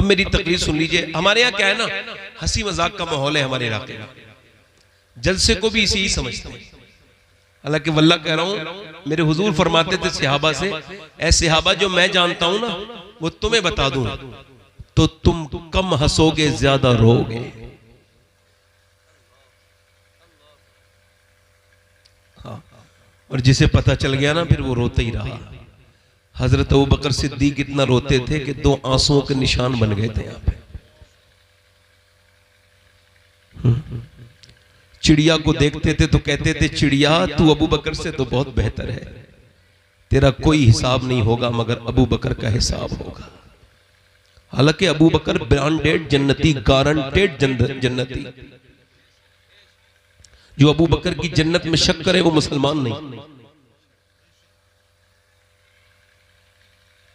मेरी तकरीर सुन लीजिए। हमारे यहाँ क्या है ना, हंसी मजाक का माहौल है हमारे इलाके में, जलसे को भी इसी ही समझते हैं। हालांकि वल्लाह कह रहा हूं, मेरे हुजूर फरमाते थे सहाबा से, ऐ सहाबा जो मैं जानता हूं ना वो तुम्हें बता दूं तो तुम कम हंसोगे ज्यादा रोगे। हाँ, और जिसे पता चल गया ना फिर वो रोते ही रहा। हजरत अबू बकर सिद्दीक इतना रोते थे कि 2 आंसुओं के निशान बन गए थे यहाँ पे। चिड़िया को देखते थे तो कहते थे चिड़िया तू अबू बकर से तो बहुत बेहतर है, तेरा कोई हिसाब नहीं होगा मगर अबू बकर का हिसाब होगा। हालांकि अबू बकर ब्रांडेड जन्नती, गारंटेड जन्नती। जो अबू बकर की जन्नत में शक करे वो मुसलमान नहीं।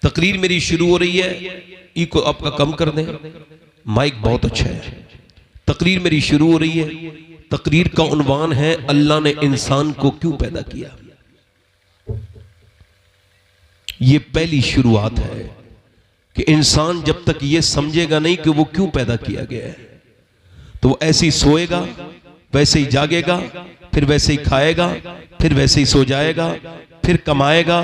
तकरीर मेरी शुरू हो रही है, ई को आपका कम कर दें, माइक बहुत अच्छा है। तकरीर मेरी शुरू हो रही है, तकरीर का उन्वान है अल्लाह ने इंसान को क्यों पैदा किया। यह पहली शुरुआत है कि इंसान जब तक यह समझेगा नहीं कि वो क्यों पैदा किया गया है तो वो ऐसे ही सोएगा, वैसे ही जागेगा, फिर वैसे ही खाएगा, फिर वैसे ही सो जाएगा, फिर कमाएगा,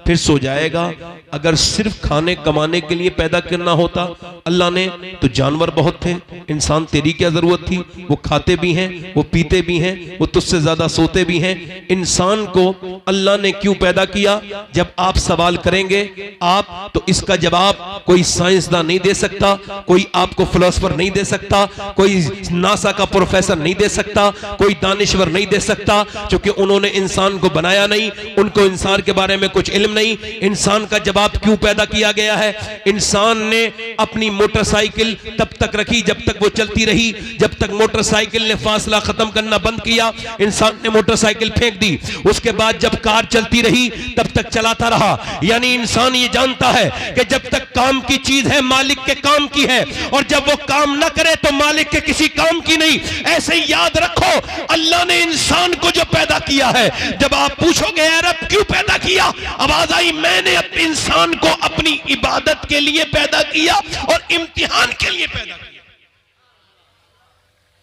फिर सो जाएगा। अगर सिर्फ खाने कमाने के लिए पैदा करना होता अल्लाह ने तो जानवर बहुत थे, इंसान तेरी क्या जरूरत थी। वो खाते भी हैं, वो पीते भी हैं, वो तुझसे ज्यादा सोते भी हैं। इंसान को अल्लाह ने क्यों पैदा किया, जब आप सवाल करेंगे आप तो इसका जवाब कोई साइंसदान नहीं दे सकता, कोई आपको फिलोसोफर नहीं दे सकता, कोई नासा का प्रोफेसर नहीं दे सकता, कोई दानिश्वर नहीं दे सकता, क्योंकि उन्होंने इंसान को बनाया नहीं, उनको इंसान के बारे में कुछ इल्म नहीं। इंसान का जवाब क्यों पैदा किया गया है। इंसान ने अपनी मोटरसाइकिल तब तक रखी जब तक वो चलती रही, जब तक मोटरसाइकिल ने फासला खत्म करना बंद किया इंसान ने मोटरसाइकिल फेंक दी। उसके बाद जब कार चलती रही तब तक चलाता रहा। यानी इंसान ये जानता है कि जब तक काम की चीज है मालिक के काम की है, और जब वो काम ना करे तो मालिक के किसी काम की नहीं। ऐसे ही याद रखो अल्लाह ने इंसान को जो पैदा किया है, जब आप पूछोगे रब क्यों पैदा किया, आवाज आई मैंने इंसान को अपनी इबादत के लिए पैदा किया और इम्तिहान के लिए पैदा किया।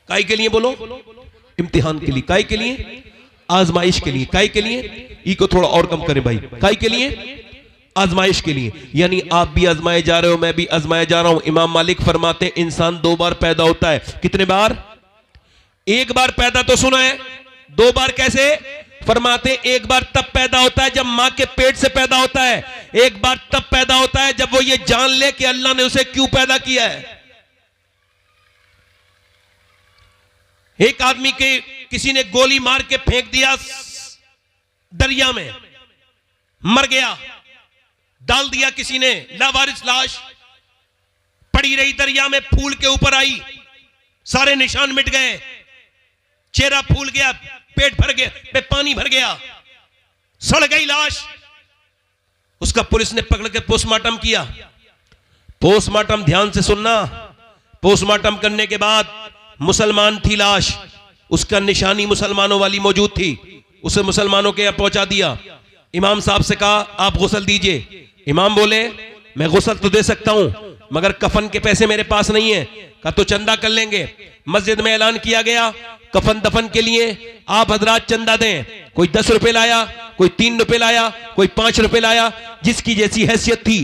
काहे के लिए बोलो, इम्तिहान के लिए। काहे के लिए, आजमाइश के लिए। काहे के लिए, ई को थोड़ा और कम करें भाई। काहे के लिए, आजमाइश के लिए। यानी आप भी आजमाए जा रहे हो, मैं भी आजमाया जा रहा हूं। इमाम मालिक फरमाते इंसान 2 बार पैदा होता है। कितने बार, 1 बार पैदा तो सुना है, 2 बार कैसे फरमाते, 1 बार तब पैदा होता है जब मां के पेट से पैदा होता है, 1 बार तब पैदा होता है जब वो ये जान ले कि अल्लाह ने उसे क्यों पैदा किया है। एक आदमी के किसी ने गोली मार के फेंक दिया दरिया में, मर गया, डाल दिया किसी ने, लावारिस लाश पड़ी रही दरिया में, फूल के ऊपर आई, सारे निशान मिट गए, चेहरा फूल गया, पेट भर गया, पे पानी भर गया, सड़ गई लाश। उसका पुलिस ने पकड़ के पोस्टमार्टम किया। पोस्टमार्टम ध्यान से सुनना, पोस्टमार्टम करने के बाद मुसलमान थी लाश, उसका निशानी मुसलमानों वाली मौजूद थी, उसे मुसलमानों के यहां पहुंचा दिया। इमाम साहब से कहा आप गुस्ल दीजिए। इमाम बोले मैं गुस्ल तो दे सकता हूं मगर कफन के पैसे मेरे पास नहीं है। कहा तो चंदा कर लेंगे। मस्जिद में ऐलान किया गया कफन दफन के लिए आप हजरात चंदा दें। कोई 10 रुपए लाया, कोई 3 रुपए लाया, कोई 5 रुपए लाया, जिसकी जैसी हैसियत थी।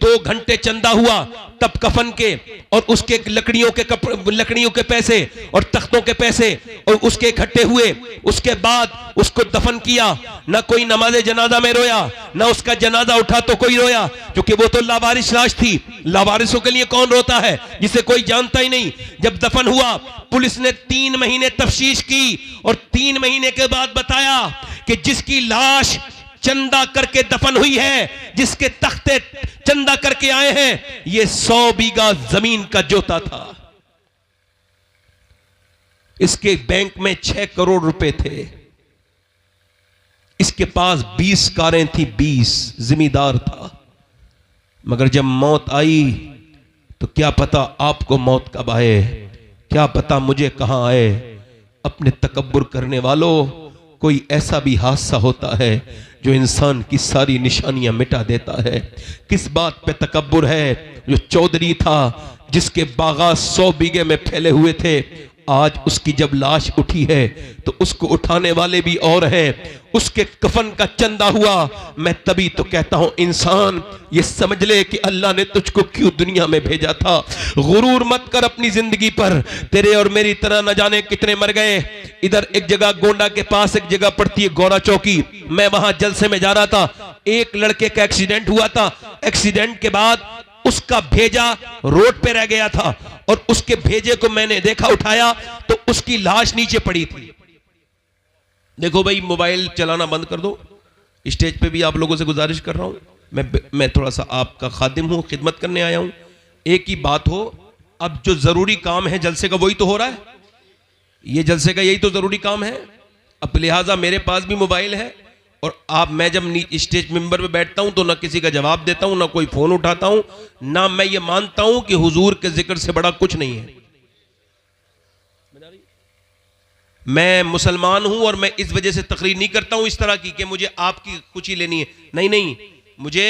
2 घंटे चंदा हुआ तब कफन के और उसके लकड़ियों के पैसे और तख्तों के पैसे और उसके इकट्ठे हुए। उसके बाद उसको दफन किया। ना कोई नमाज जनाजा में रोया, ना उसका जनाजा उठा तो कोई रोया, क्योंकि वो तो लावारिस लाश थी। लावारिसों के लिए कौन रोता है, जिसे कोई जानता ही नहीं। जब दफन हुआ पुलिस ने 3 महीने तफ्तीश की और 3 महीने के बाद बताया कि जिसकी लाश चंदा करके दफन हुई है, जिसके तख्ते चंदा करके आए हैं, ये 100 बीघा जमीन का जोता था। इसके बैंक में 6 करोड़ रुपए थे। इसके पास 20 कारें थी, 20 जिम्मेदार था। मगर जब मौत आई तो क्या पता आपको मौत कब आए, क्या पता मुझे कहां आए। अपने तकब्बुर करने वालों, कोई ऐसा भी हादसा होता है जो इंसान की सारी निशानियां मिटा देता है। किस बात पे तकब्बुर है, जो चौधरी था, जिसके बागात 100 बीघे में फैले हुए थे, आज उसकी जब लाश उठी है तो उसको उठाने वाले भी और हैं, उसके कफन का चंदा हुआ। मैं तभी तो कहता हूं इंसान ये समझ ले कि अल्लाह ने तुझको क्यों दुनिया में भेजा था। गुरूर मत कर अपनी जिंदगी पर, तेरे और मेरी तरह न जाने कितने मर गए। इधर एक जगह गोंडा के पास एक जगह पड़ती है गौरा चौकी, मैं वहां जलसे में जा रहा था, एक लड़के का एक्सीडेंट हुआ था। एक्सीडेंट के बाद उसका भेजा रोड पे रह गया था और उसके भेजे को मैंने देखा, उठाया तो उसकी लाश नीचे पड़ी थी। देखो भाई, मोबाइल चलाना बंद कर दो। स्टेज पे भी आप लोगों से गुजारिश कर रहा हूं, मैं थोड़ा सा आपका खादिम हूं, खिदमत करने आया हूं। एक ही बात हो, अब जो जरूरी काम है जलसे का वही तो हो रहा है, ये जलसे का यही तो जरूरी काम है। अब लिहाजा मेरे पास भी मोबाइल है और मैं जब स्टेज मेंबर पे बैठता हूं तो ना किसी का जवाब देता हूं, ना कोई फोन उठाता हूं, ना मैं ये मानता हूं कि हुजूर के जिक्र से बड़ा कुछ नहीं है। मैं मुसलमान हूं और मैं इस वजह से तकरीर नहीं करता हूं इस तरह की कि मुझे आपकी खुशी लेनी है, नहीं नहीं, मुझे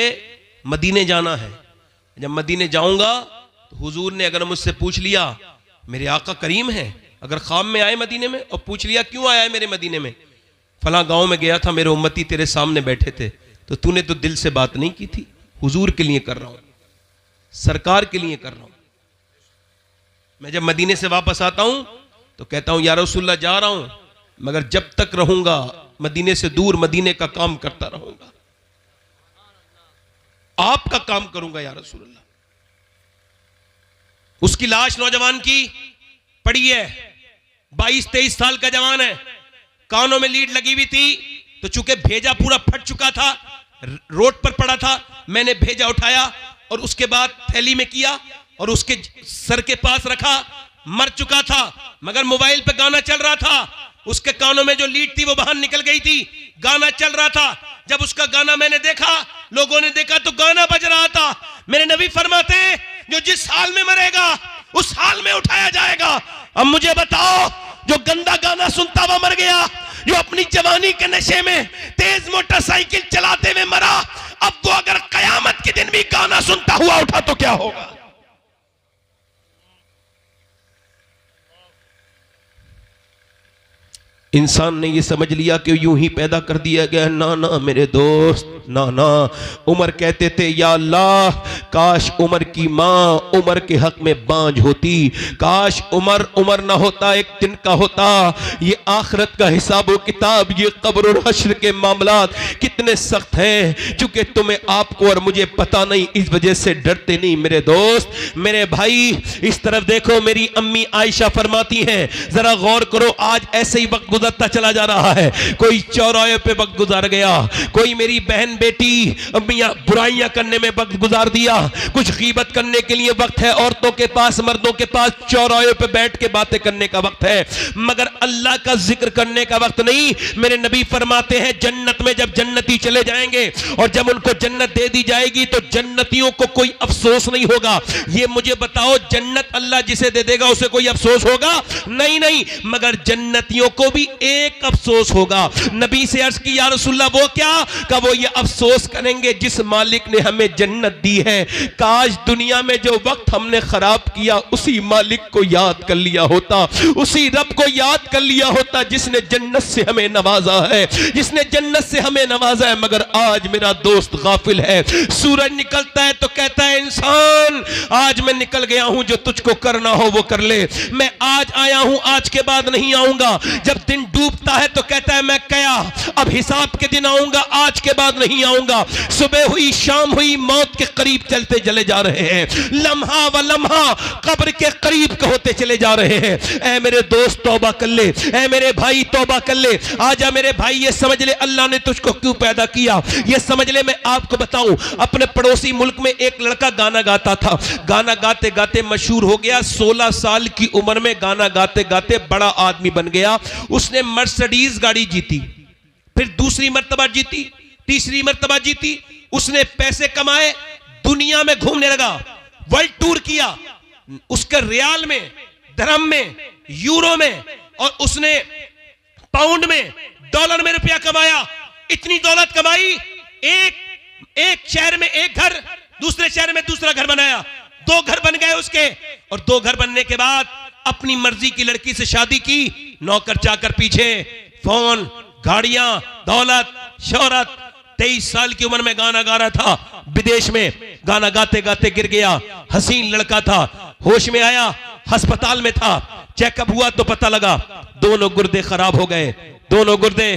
मदीने जाना है। जब मदीने जाऊंगा तो हुजूर ने अगर मुझसे पूछ लिया, मेरे आका करीम है, अगर ख्वाब में आए मदीने में और पूछ लिया क्यों आया है मेरे मदीने में, फला गांव में गया था, मेरे उम्मती तेरे सामने बैठे थे, तो तूने तो दिल से बात नहीं की थी। हुजूर के लिए कर रहा हूं, सरकार के लिए कर रहा हूं। मैं जब मदीने से वापस आता हूं तो कहता हूं या रसूलल्लाह जा रहा हूं, मगर जब तक रहूंगा मदीने से दूर मदीने का काम करता रहूंगा, आपका काम करूंगा या रसूलल्लाह। उसकी लाश नौजवान की पड़ी है, 22-23 साल का जवान है, कानों में लीड लगी हुई थी, तो चूंकि भेजा पूरा फट चुका था, रोड पर पड़ा था, मैंने भेजा उठाया और उसके बाद थैली में किया और उसके सर के पास रखा। मर चुका था मगर मोबाइल पे गाना चल रहा था, उसके कानों में जो लीड थी वो बाहर निकल गई थी, गाना चल रहा था। जब उसका गाना मैंने देखा, लोगों ने देखा तो गाना बज रहा था। मेरे नबी फरमाते हैं जो जिस हाल में मरेगा उस हाल में उठाया जाएगा। अब मुझे बताओ, जो गंदा गाना सुनता हुआ मर गया, जो अपनी जवानी के नशे में तेज मोटरसाइकिल चलाते हुए मरा, अब वो अगर कयामत के दिन भी गाना सुनता हुआ उठा तो क्या होगा? इंसान ने ये समझ लिया कि यूं ही पैदा कर दिया गया। ना ना मेरे दोस्त, ना ना। उमर कहते थे या अल्लाह, काश उमर की माँ उमर के हक में बांझ होती, काश उमर उमर ना होता, एक दिन का होता। ये आखिरत का हिसाब व किताब, ये कब्र और हश्र के मामलात कितने सख्त हैं, चूंकि तुम्हें आपको और मुझे पता नहीं, इस वजह से डरते नहीं। मेरे दोस्त, मेरे भाई, इस तरफ देखो, मेरी अम्मी आयशा फरमाती हैं, जरा गौर करो, आज ऐसे ही वक्त गुजरता चला जा रहा है। कोई चौराहे पे वक्त गुजार गया, कोई मेरी बहन बेटी मियां बुराइयां करने में वक्त गुजार दिया, कुछ गीबत करने के लिए वक्त है औरतों के पास, मर्दों के पास, चौराहे पे बैठ के बातें करने का वक्त है, मगर अल्लाह का जिक्र करने का वक्त नहीं। मेरे नबी फरमाते हैं जन्नत में जब जन्नती चले जाएंगे और जब उनको जन्नत दे दी जाएगी तो जन्नतियों को कोई अफसोस नहीं होगा। ये मुझे बताओ, जन्नत अल्लाह जिसे दे देगा उसे कोई अफसोस होगा? नहीं नहीं, मगर जन्नतियों को भी एक अफसोस होगा। नबी से अर्ज की या रसूलल्लाह वो क्या? का वो ये अफसोस करेंगे जिस मालिक ने हमें जन्नत दी है, काश दुनिया में जो वक्त हमने खराब किया उसी मालिक को याद कर लिया होता, उसी रब को याद कर लिया होता जिसने जन्नत से हमें नवाजा है, जिसने जन्नत से हमें नवाजा है। मगर आज मेरा दोस्त गाफिल है। सूरज निकलता है तो कहता है इंसान आज मैं निकल गया हूं, जो तुझको करना हो वो कर ले, मैं आज आया हूं, आज के बाद नहीं आऊंगा। जब दिन डूबता है तो कहता है मैं गया, अब हिसाब के दिन आऊंगा, आज के बाद नहीं आऊंगा। सुबह हुई, शाम हुई, मौत के करीब चलते चले जा रहे हैं, लम्हा व लम्हा कब्र के करीब होते चले जा रहे हैं। ऐ मेरे दोस्त तौबा कर ले, ऐ मेरे भाई तौबा कर ले। आजा मेरे भाई, ये समझ ले अल्लाह ने तुझको क्यों पैदा किया, ये समझ ले। मैं आपको बताऊं, अपने पड़ोसी मुल्क में एक लड़का गाना गाता था, गाना गाते गाते मशहूर हो गया। 16 साल की उम्र में गाना गाते गाते बड़ा आदमी बन गया। उसने मर्सिडीज गाड़ी जीती, फिर दूसरी मर्तबा जीती, तीसरी मर्तबा जीती। उसने पैसे कमाए, दुनिया में घूमने लगा, वर्ल्ड टूर किया। उसके रियाल में, धर्म में, यूरो में और उसने पाउंड में, डॉलर में रुपया कमाया। इतनी दौलत कमाई, एक शहर में एक घर, दूसरे शहर में दूसरा घर बनाया, 2 घर बन गए उसके। और 2 घर बनने के बाद अपनी मर्जी की लड़की से शादी की, नौकर चाकर पीछे, फोन, गाड़ियां, दौलत, शोहरत। 23 साल की उम्र में गाना गा रहा था, विदेश में गाना गाते गाते गिर गया। हसीन लड़का था, होश में आया, अस्पताल में था, चेकअप हुआ तो पता लगा दोनों गुर्दे खराब हो गए। दोनों गुर्दे,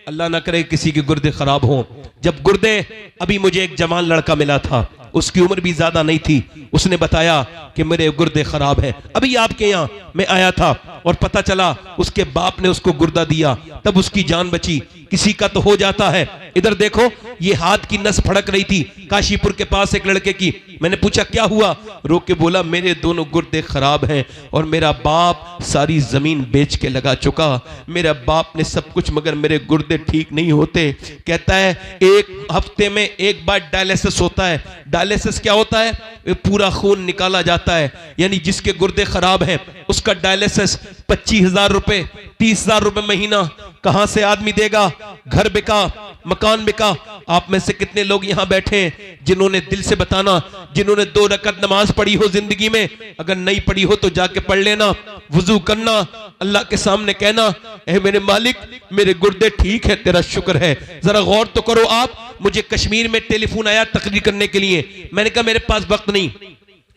अल्लाह ना करे किसी के गुर्दे खराब हो। जब गुर्दे, अभी मुझे एक जवान लड़का मिला था, उसकी उम्र भी ज्यादा नहीं थी, उसने बताया कि मेरे गुर्दे खराब हैं। अभी आपके यहाँ मैं आया था और पता चला उसके बाप ने उसको गुर्दा दिया, तब उसकी जान बची। किसी का तो हो जाता है। इधर देखो, ये हाथ की नस फड़क रही थी काशीपुर के पास एक लड़के की। मैंने पूछा क्या हुआ, रो के बोला मेरे दोनों गुर्दे खराब हैं और मेरा बाप सारी जमीन बेच के लगा चुका। मेरा बाप ने सब कुछ, मगर मेरे गुर्दे ठीक नहीं होते। कहता है 1 हफ्ते में 1 बार डायलिसिस होता है। डायलिसिस क्या होता है? पूरा खून निकाला जाता है, यानी जिसके गुर्दे खराब हैं उसका डायलिसिस 25,000 रुपए, 30,000 रुपए महीना कहां से आदमी देगा? घर बिका, मकान बिका। आप में से कितने लोग यहां बैठे हैं जिन्होंने, दिल से बताना, जिन्होंने 2 रकअत नमाज पढ़ी हो जिंदगी में? अगर नहीं पढ़ी हो तो जाके पढ़ लेना, वुजू करना, अल्लाह के सामने कहना, ऐ मेरे मालिक मेरे गुर्दे ठीक है, तेरा शुक्र है। जरा गौर तो करो आप। मुझे कश्मीर में टेलीफोन आया तकरीर करने के लिए, मैंने कहा मेरे पास वक्त नहीं।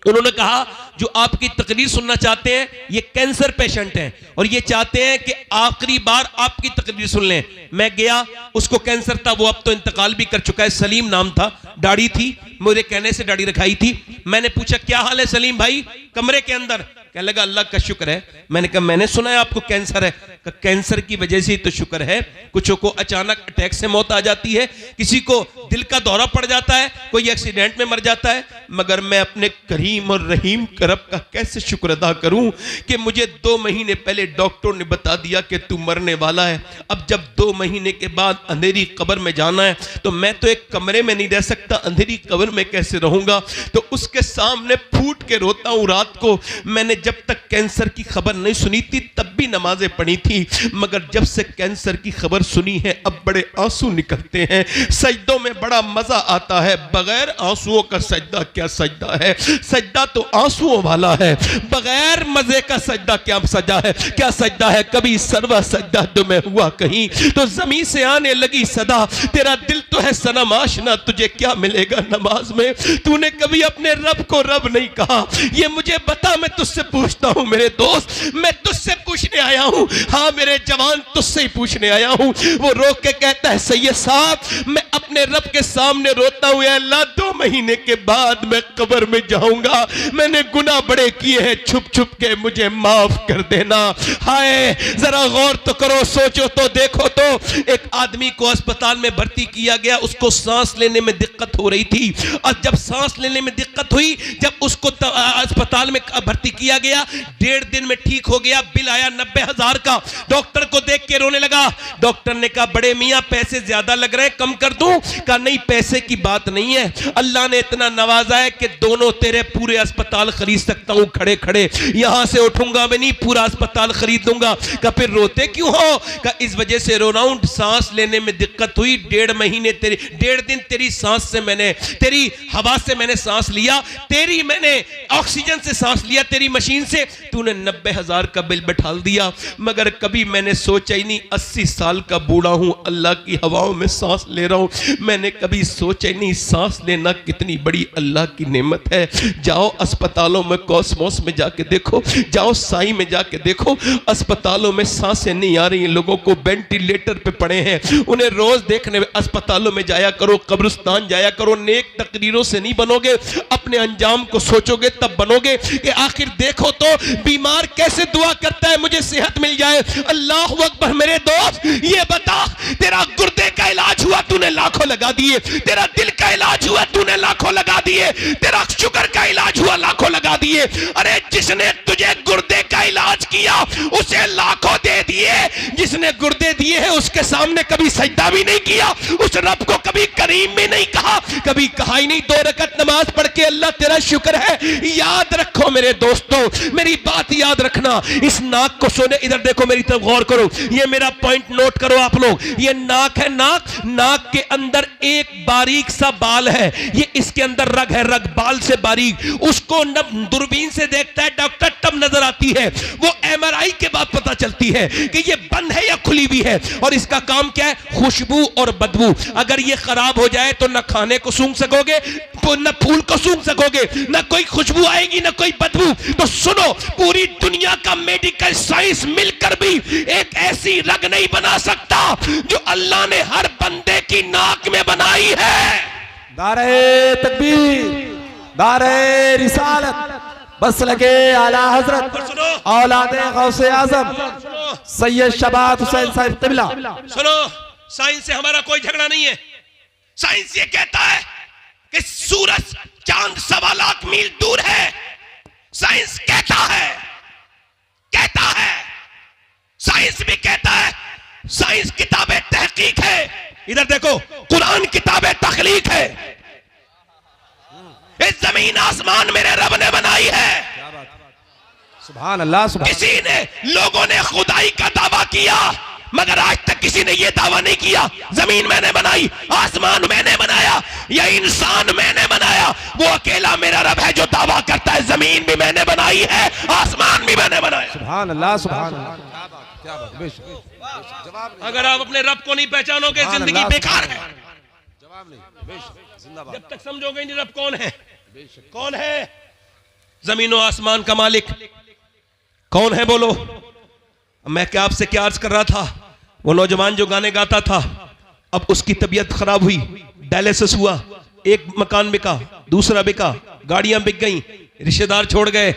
उन्होंने कहा जो आपकी तकरीर सुनना चाहते हैं ये कैंसर पेशेंट हैं और ये चाहते हैं कि आखिरी बार आपकी तकरीर सुन लें। मैं गया, उसको कैंसर था, वो अब तो इंतकाल भी कर चुका है, सलीम नाम था, दाढ़ी थी, मेरे कहने से दाढ़ी रखाई थी। मैंने पूछा क्या हाल है सलीम भाई? कमरे के अंदर। कहने लगा अल्लाह का शुक्र है। मैंने कहा मैंने सुना है आपको कैंसर है। कैंसर की वजह से तो शुक्र है, कुछों को अचानक अटैक से मौत आ जाती है, किसी को दिल का दौरा पड़ जाता है, कोई एक्सीडेंट में मर जाता है, मगर मैं अपने करीम और रहीम रब का कैसे शुक्र अदा करूं कि मुझे 2 महीने पहले डॉक्टर ने बता दिया कि तू मरने वाला है। अब जब 2 महीने के बाद अंधेरी कब्र में जाना है तो मैं तो एक कमरे में नहीं रह सकता, अंधेरी कब्र में कैसे रहूंगा? तो उसके सामने फूट के रोता हूं रात को। मैंने जब तक कैंसर की खबर नहीं सुनी थी तब भी नमाजें पढ़ी थी, मगर जब से कैंसर की खबर सुनी है अब बड़े आंसू निकलते हैं। सजदों में बड़ा मजा आता है, बगैर आंसुओं का सजदा क्या सजदा है? सजदा तो आंसुओं वाला है, बगैर मजे का सजदा क्या सजदा है? क्या सजदा है? कभी सरवा सजदा तुम्हें हुआ कहीं तो जमीन से आने लगी सदा, तेरा दिल तो है सनम आशना, तुझे क्या मिलेगा नमाज में? तूने कभी अपने रब को रब नहीं कहा। ये मुझे बता, मैं तुझसे पूछता हूं मेरे दोस्त, मैं तुझसे पूछने आया हूं, हाँ मेरे जवान तुझसे ही पूछने आया हूं। वो रोक के कहता है सैयद साहब मैं अपने रब के सामने रोता हूं, अल्लाह 2 महीने के बाद मैं कब्र में जाऊंगा, मैंने गुनाह बड़े किए हैं, छुप छुप के मुझे माफ कर देना। हाय जरा गौर तो करो, सोचो तो देखो तो। एक आदमी को अस्पताल में भर्ती किया गया, उसको सांस लेने में दिक्कत हो रही थी, और जब सांस लेने में दिक्कत हुई, जब उसको अस्पताल में भर्ती किया गया, 1.5 दिन में ठीक हो गया। बिल आया 90,000 का। डॉक्टर को देख के रोने लगा। डॉक्टर ने कहा बड़े मियां पैसे ज्यादा लग रहे हैं, कम कर दूं? कहा नहीं पैसे की बात नहीं है, अल्लाह ने इतना नवाजा है कि दोनों तेरे पूरे अस्पताल खरीद सकता हूं, खड़े खड़े, यहां से उठूंगा मैं नहीं, पूरा अस्पताल खरीद दूंगा। कहा फिर रोते क्यों हो? कहा इस वजह से रो रहा हूं, सांस लेने में दिक्कत हुई, 1.5 महीने तेरी 1.5 दिन तेरी सांस से मैंने, तेरी हवा से मैंने सांस लिया, तेरी मैंने ऑक्सीजन से सांस लिया, तेरी मशीन से। तूने 90,000 का बिल बैठा दिया, मगर कभी मैंने सोचा ही नहीं, 80 साल का बूढ़ा हूं, अल्लाह की हवाओं में सांस ले रहा हूं, मैंने कभी सोचा ही नहीं सांस लेना कितनी बड़ी अल्लाह की नेमत है। जाओ अस्पतालों में, कॉस्मोस में जाके देखो, जाओ साई में जाके देखो, अस्पतालों में सांसें नहीं आ रही हैं, लोगों को वेंटिलेटर पे पड़े हैं, उन्हें रोज देखने अस्पतालों में जाया करो, कब्रिस्तान जाया करो। नेक तकरीरों से नहीं बनोगे, अपने अंजाम को सोचोगे तब बनोगे कि आखिर देखो तो बीमार कैसे दुआ करता है मुझे सेहत मिल जाए। अल्लाह अकबर। मेरे दोस्त ये बता, तेरा गुर्दे का इलाज हुआ तूने लाखों लगा दिए, तेरा दिल का इलाज हुआ तूने लाखों लगा दिए, तेरा शुगर का इलाज हुआ लाखों लगा दिए। अरे जिसने तुझे गुर्दे का इलाज किया उसे लाखों दे दिए, जिसने गुर्दे दिए हैं उसके सामने कभी सजदा भी नहीं किया, उस रब को कभी करीम भी नहीं कहा, कभी कहा ही नहीं 2 रकअत नमाज पढ़ के अल्लाह तेरा शुक्र है। याद रखो मेरे दोस्तों, मेरी बात याद रखना। इस नाक को सोने, इधर देखो मेरी तरफ गौर करो, ये मेरा पॉइंट नोट करो आप लोग। ये नाक है, नाक के अंदर एक बारीक सा बाल है, ये इसके अंदर रग है, रग बाल से बारीक, उसको दूरबीन से देखता है डॉक्टर चलती है वो MRI के बाद पता चलती है कि ये बंद है या खुली हुई है। और इसका काम क्या है? खुशबू और बदबू। अगर ये खराब हो जाए तो न खाने को सूंघ सकोगे, तो न फूल को सूंघ सकोगे, न कोई खुशबू आएगी, न कोई बदबू। तो सुनो, पूरी दुनिया का मेडिकल साइंस मिलकर भी एक ऐसी रग नहीं बना सकता जो अल्लाह ने हर बंदे की नाक में बनाई है। नारे तकबीर, नारे रिसालत, बस लगे आला हजरत औलादे गौसे आजम सैयद शबात हुसैन साहिब क़िबला। सुनो, साइंस से हमारा कोई झगड़ा नहीं है। साइंस ये कहता है कि सूरज चांद 1.25 लाख मील दूर है। साइंस कहता है साइंस भी कहता है। साइंस किताबें तहकीक है, इधर देखो कुरान किताबें तखलीक है। इस जमीन आसमान मेरे रब ने बनाई है। सुभान अल्लाह, सुभान। किसी ने, लोगों ने खुदाई का दावा किया, मगर आज तक किसी ने यह दावा नहीं किया जमीन मैंने बनाई, आसमान मैंने बनाया, या इंसान मैंने बनाया। वो अकेला मेरा रब है जो दावा करता है जमीन भी मैंने बनाई है, आसमान भी मैंने बनाया। सुभान अल्लाह, सुभान अल्लाह। अगर आप अपने रब को नहीं पहचानोगे जिंदगी बेकार है। जब तक समझोगे नहीं रब कौन है, कौन है जमीनों आसमान का मालिक, कौन है बोलो। मैं क्या आपसे क्या अर्ज कर रहा था, वो नौजवान जो गाने गाता था, अब उसकी तबीयत खराब हुई, डायलिसिस हुआ, एक मकान बिका, दूसरा बिका, गाड़ियां बिक गई, रिश्तेदार छोड़ गए।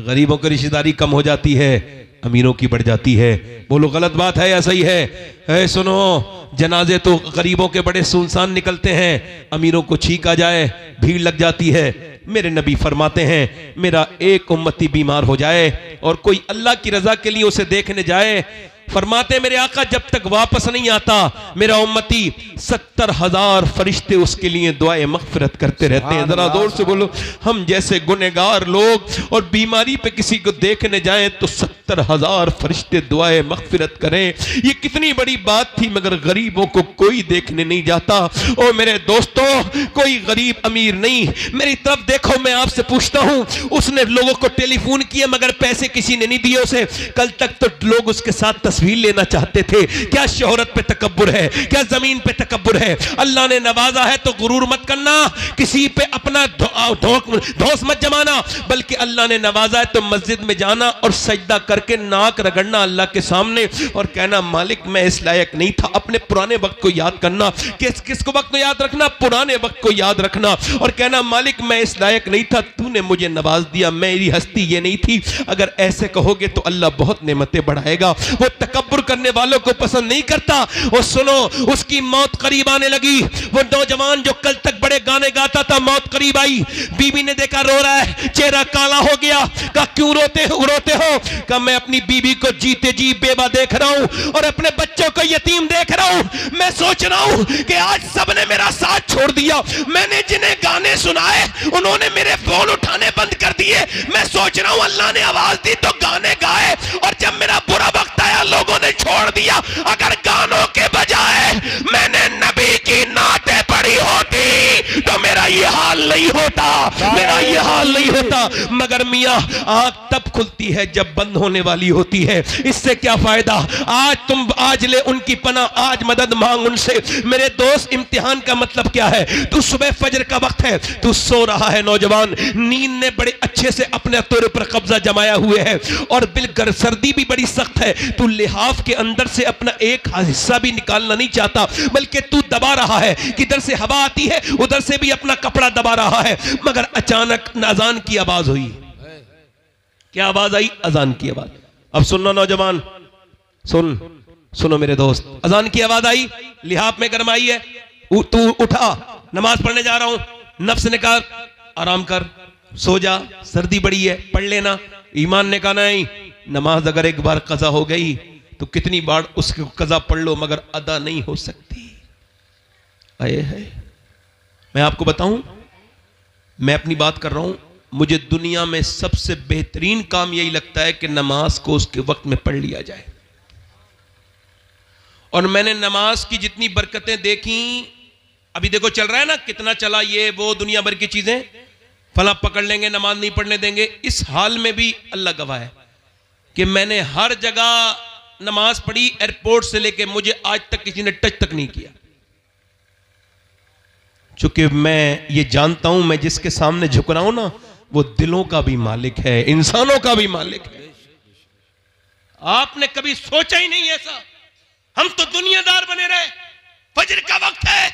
गरीबों की रिश्तेदारी कम हो जाती है, अमीरों की बढ़ जाती है। बोलो गलत बात है या सही है? सुनो, जनाजे तो गरीबों के बड़े सुनसान निकलते हैं, अमीरों को छींक आ जाए भीड़ लग जाती है। मेरे नबी फरमाते हैं, मेरा एक उम्मती बीमार हो जाए और कोई अल्लाह की रजा के लिए उसे देखने जाए, फरमाते मेरे आका जब तक वापस नहीं आता मेरा उम्मती 70,000 फरिश्ते उसके लिए दुआए मगफिरत करते रहते हैं। जरा जोर से बोलो, हम जैसे गुनहगार लोग और बीमारी पे किसी को देखने जाएं तो 70,000 फरिश्ते दुआए मगफिरत करें। ये कितनी बड़ी बात थी, मगर गरीबों को कोई देखने नहीं जाता। ओ मेरे दोस्तों, कोई गरीब अमीर नहीं, मेरी तरफ देखो, मैं आपसे पूछता हूं, उसने लोगों को टेलीफोन किया मगर पैसे किसी ने नहीं दिए उसे। कल तक तो लोग उसके साथ तस्वीर लेना चाहते थे। क्या शोहरत पे तकब्बुर है, क्या जमीन पे तकब्बुर है? अल्लाह ने नवाजा है तो गुरूर मत करना, किसी पे अपना धौंस मत जमाना, बल्कि अल्लाह ने नवाजा है तो मस्जिद में जाना और सजदा करके नाक रगड़ना अल्लाह के सामने और कहना मालिक मैं इस लायक नहीं था। अपने पुराने वक्त को याद करना, किसको वक्त को याद रखना? पुराने वक्त को याद रखना और कहना मालिक मैं इस लायक नहीं था, तूने मुझे नवाज दिया, मेरी हस्ती ये नहीं थी। अगर ऐसे कहोगे तो अल्लाह बहुत नेमतें बढ़ाएगा। वो तकब्बुर करने वालों को पसंद नहीं करता। और सुनो, उसकी मौत करीब आने लगी। वो नौजवान जो कल तक बड़े गाने गाता था, मौत करीब आई, बीवी ने देखा रो रहा है, चेहरा काला हो गया। कहा क्यों रोते हो? कहा मैं अपनी बीवी को जीते जी बेवा देख रहा हूं और अपने बच्चों को यतीम देख रहा हूं। मैं सोच रहा हूं कि आज सबने मेरा साथ छोड़ दिया, मैंने जिन्हें गाने सुनाए उन्होंने मेरे फोन उठाने बंद कर दिए। मैं सोच रहा हूं अल्लाह ने आवाज दी तो गाने गाए, और जब मेरा बुरा वक्त आया लोगों ने छोड़ दिया। अगर गानों के बजाय मैंने नबी की नाते पढ़ी होती तो मेरा ये हाल नहीं होता, मेरा ये हाल नहीं होता। मगर मियां, आंख तब खुलती है जब बंद होने वाली होती है। इससे क्या फायदा? आज ले उनकी पनाह, आज मदद मांग उनसे। मेरे दोस्त, इम्तिहान का मतलब क्या है? तू सुबह फजर का वक्त है, तू सो रहा है नौजवान, नींद ने बड़े अच्छे से अपने तौर पर कब्जा जमाया हुए है और बिल्कुल सर्दी भी बड़ी सख्त है। तू लिहाफ के अंदर से अपना एक हिस्सा भी निकालना नहीं चाहता, बल्कि तू दबा रहा है, किधर से हवा आती है उधर से भी अपना कपड़ा दबा रहा है। मगर अचानक अजान की आवाज हुई। क्या आवाज आई? अजान की आवाज। अब सुनो नौजवान, सुनो मेरे दोस्त, अजान की आवाज आई, लिहाफ में गरमाई है, तू उठा, नमाज पढ़ने जा रहा हूं। नफ्स ने कहा आराम कर, सो जा, सर्दी बड़ी है, पढ़ लेना। ईमान ने कहा नहीं, नमाज अगर एक बार कज़ा हो गई तो कितनी बार उसको कज़ा पढ़ लो मगर अदा नहीं हो सकती। आए है, मैं आपको बताऊं, मैं अपनी बात कर रहा हूं, मुझे दुनिया में सबसे बेहतरीन काम यही लगता है कि नमाज को उसके वक्त में पढ़ लिया जाए। और मैंने नमाज की जितनी बरकतें देखी, अभी देखो चल रहा है ना, कितना चला ये वो दुनिया भर की चीजें, फला पकड़ लेंगे, नमाज नहीं पढ़ने देंगे। इस हाल में भी अल्लाह गवाह है कि मैंने हर जगह नमाज पढ़ी, एयरपोर्ट से लेके मुझे आज तक किसी ने टच तक नहीं किया, चूंकि मैं ये जानता हूं मैं जिसके सामने झुक रहा हूं ना, वो दिलों का भी मालिक है, इंसानों का भी मालिक है। आपने कभी सोचा ही नहीं ऐसा। हम तो दुनियादार बने रहे। फजर का वक्त है,